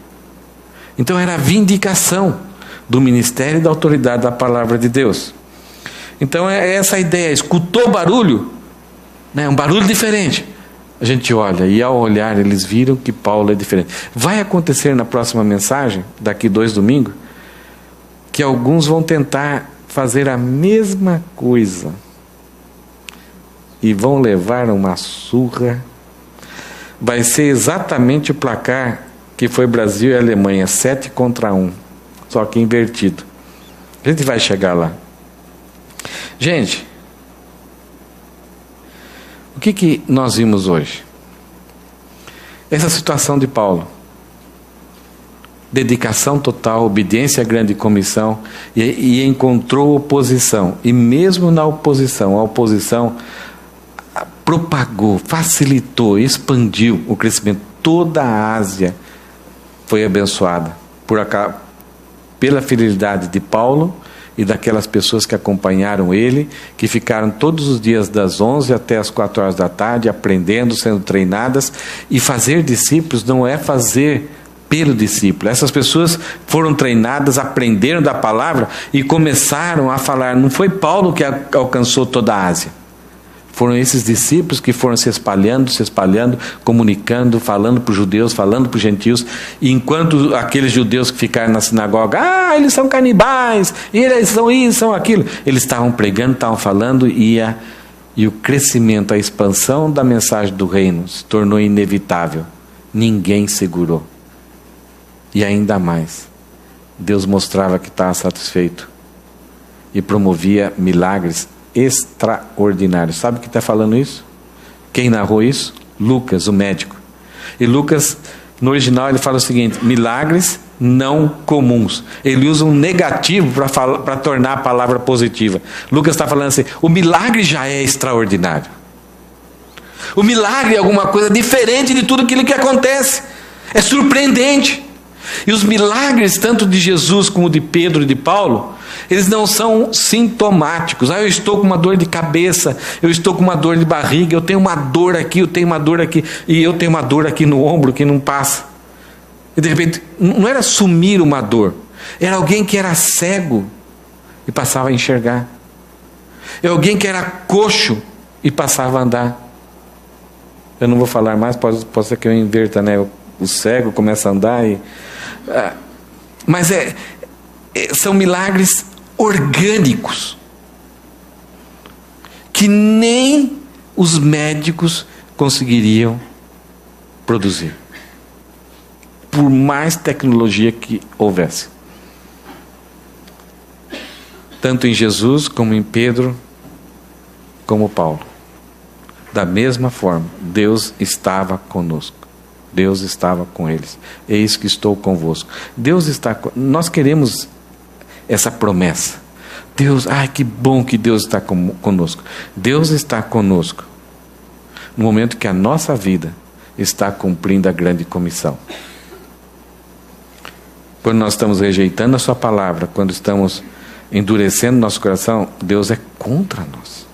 Então era a vindicação do ministério e da autoridade da palavra de Deus. Então é essa ideia. Escutou barulho, né? Um barulho diferente. A gente olha, e ao olhar eles viram que Paulo é diferente. Vai acontecer na próxima mensagem, daqui 2 domingos, que alguns vão tentar fazer a mesma coisa e vão levar uma surra. Vai ser exatamente o placar que foi Brasil e Alemanha, 7-1, só que invertido. A gente vai chegar lá. Gente, o que nós vimos hoje? Essa situação de Paulo. Dedicação total, obediência à grande comissão, e encontrou oposição. E mesmo na oposição, a oposição propagou, facilitou, expandiu o crescimento. Toda a Ásia foi abençoada pela fidelidade de Paulo e daquelas pessoas que acompanharam ele, que ficaram todos os dias das 11 até as 4 horas da tarde, aprendendo, sendo treinadas. E fazer discípulos não é fazer pelo discípulo. Essas pessoas foram treinadas, aprenderam da palavra e começaram a falar. Não foi Paulo que alcançou toda a Ásia. Foram esses discípulos que foram se espalhando, comunicando, falando para os judeus, falando para os gentios. E enquanto aqueles judeus que ficaram na sinagoga, eles são canibais, eles são isso, são aquilo, eles estavam pregando, estavam falando, e o crescimento, a expansão da mensagem do reino se tornou inevitável. Ninguém segurou. E ainda mais, Deus mostrava que estava satisfeito e promovia milagres extraordinários. Sabe o que está falando isso? Quem narrou isso? Lucas, o médico. E Lucas, no original, ele fala o seguinte: milagres não comuns. Ele usa um negativo para tornar a palavra positiva. Lucas está falando assim: o milagre já é extraordinário. O milagre é alguma coisa diferente de tudo aquilo que acontece. É surpreendente. E os milagres, tanto de Jesus como de Pedro e de Paulo, eles não são sintomáticos. Eu estou com uma dor de cabeça, eu estou com uma dor de barriga, eu tenho uma dor aqui, eu tenho uma dor aqui, e eu tenho uma dor aqui no ombro que não passa. E de repente, não era sumir uma dor, era alguém que era cego e passava a enxergar. É alguém que era coxo e passava a andar. Eu não vou falar mais, pode ser que eu inverta, né? O cego começa a andar mas são milagres orgânicos que nem os médicos conseguiriam produzir, por mais tecnologia que houvesse. tanto em Jesus como em Pedro, como Paulo. Da mesma forma, Deus estava conosco. Deus estava com eles. Eis que estou convosco. Deus está. Nós queremos essa promessa. Deus, que bom que Deus está conosco. Deus está conosco no momento que a nossa vida está cumprindo a grande comissão. Quando nós estamos rejeitando a sua palavra, quando estamos endurecendo nosso coração, Deus é contra nós.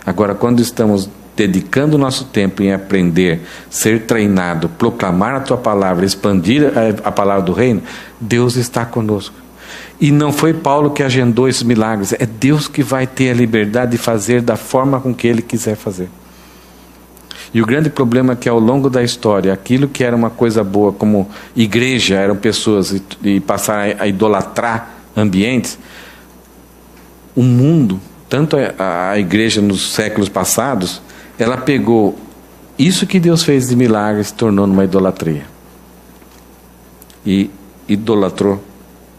Agora, quando estamos dedicando o nosso tempo em aprender, ser treinado, proclamar a tua palavra, expandir a palavra do reino, Deus está conosco. E não foi Paulo que agendou esses milagres, é Deus que vai ter a liberdade de fazer da forma com que Ele quiser fazer. E o grande problema é que ao longo da história, aquilo que era uma coisa boa, como igreja, eram pessoas e passaram a idolatrar ambientes, o mundo, tanto a igreja nos séculos passados, ela pegou isso que Deus fez de milagres e se tornou numa idolatria. E idolatrou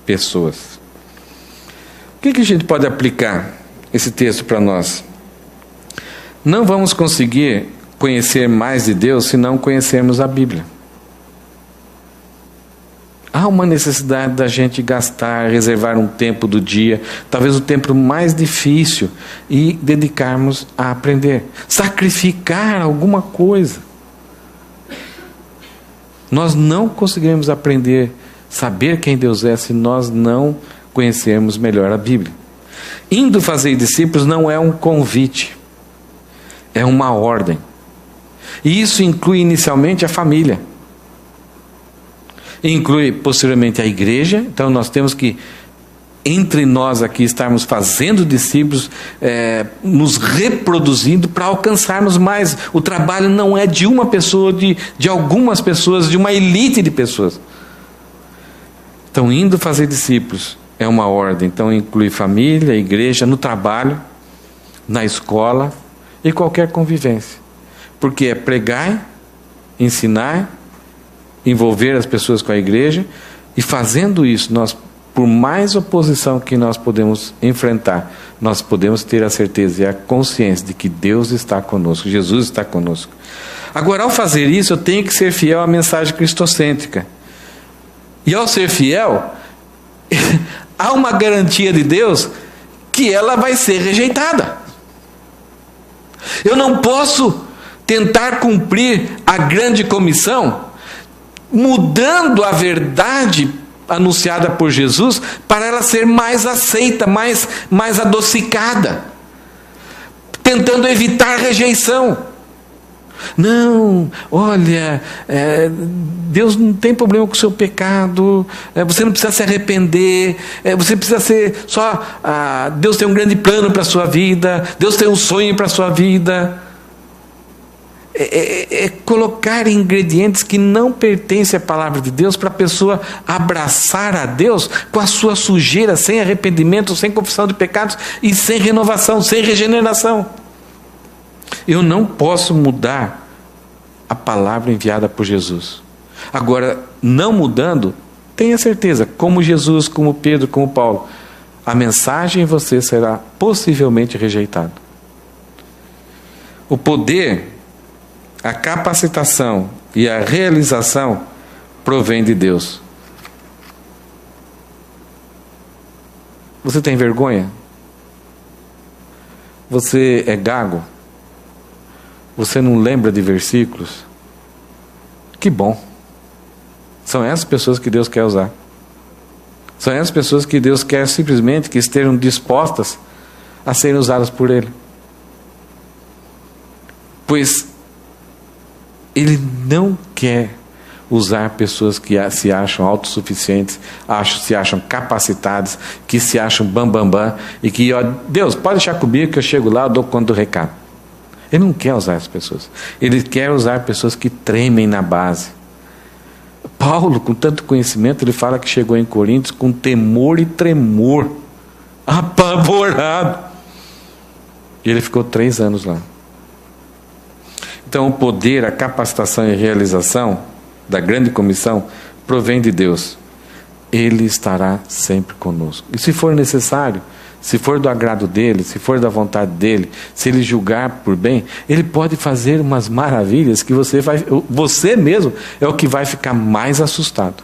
pessoas. O que a gente pode aplicar esse texto para nós? Não vamos conseguir conhecer mais de Deus se não conhecermos a Bíblia. Há uma necessidade da gente gastar, reservar um tempo do dia, talvez o tempo mais difícil, e dedicarmos a aprender, sacrificar alguma coisa. Nós não conseguiremos aprender, saber quem Deus é, se nós não conhecermos melhor a Bíblia. Indo fazer discípulos não é um convite, é uma ordem. E isso inclui inicialmente a família. Inclui posteriormente a igreja. Então nós temos que, entre nós aqui, estarmos fazendo discípulos, nos reproduzindo para alcançarmos mais. O trabalho não é de uma pessoa, de algumas pessoas, de uma elite de pessoas. Então, indo fazer discípulos é uma ordem. Então inclui família, igreja, no trabalho, na escola e qualquer convivência. Porque é pregar, ensinar, envolver as pessoas com a igreja, e fazendo isso, nós, por mais oposição que nós podemos enfrentar, nós podemos ter a certeza e a consciência de que Deus está conosco, Jesus está conosco. Agora, ao fazer isso, eu tenho que ser fiel à mensagem cristocêntrica. E ao ser fiel, há uma garantia de Deus que ela vai ser rejeitada. Eu não posso tentar cumprir a grande comissão mudando a verdade anunciada por Jesus para ela ser mais aceita, mais adocicada, tentando evitar rejeição. Não, olha, Deus não tem problema com o seu pecado, você não precisa se arrepender, você precisa ser só, Deus tem um grande plano para a sua vida, Deus tem um sonho para a sua vida. Colocar ingredientes que não pertencem à palavra de Deus para a pessoa abraçar a Deus com a sua sujeira, sem arrependimento, sem confissão de pecados e sem renovação, sem regeneração. Eu não posso mudar a palavra enviada por Jesus. Agora, não mudando, tenha certeza, como Jesus, como Pedro, como Paulo, a mensagem em você será possivelmente rejeitada. O poder, a capacitação e a realização provém de Deus. Você tem vergonha? Você é gago? Você não lembra de versículos? Que bom. São essas pessoas que Deus quer usar. São essas pessoas que Deus quer simplesmente que estejam dispostas a serem usadas por Ele. Pois Ele não quer usar pessoas que se acham autossuficientes, se acham capacitadas, que se acham bam, e que, Deus, pode deixar comigo que eu chego lá, eu dou conta do recado. Ele não quer usar essas pessoas. Ele quer usar pessoas que tremem na base. Paulo, com tanto conhecimento, ele fala que chegou em Coríntios com temor e tremor, apavorado. E ele ficou 3 anos lá. Então o poder, a capacitação e a realização da grande comissão provém de Deus. Ele estará sempre conosco. E se for necessário, se for do agrado dele, se for da vontade dele, se ele julgar por bem, ele pode fazer umas maravilhas que você mesmo é o que vai ficar mais assustado.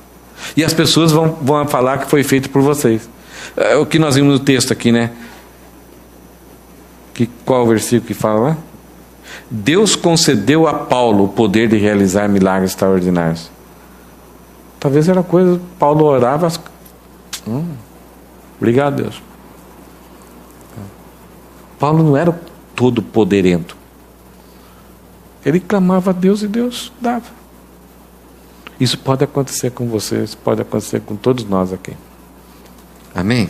E as pessoas vão falar que foi feito por vocês. É o que nós vimos no texto aqui, né? Qual o versículo que fala lá? Deus concedeu a Paulo o poder de realizar milagres extraordinários. Talvez era coisa, Paulo orava. Obrigado, Deus. Paulo não era todo poderento. Ele clamava a Deus e Deus dava. Isso pode acontecer com vocês, pode acontecer com todos nós aqui. Amém?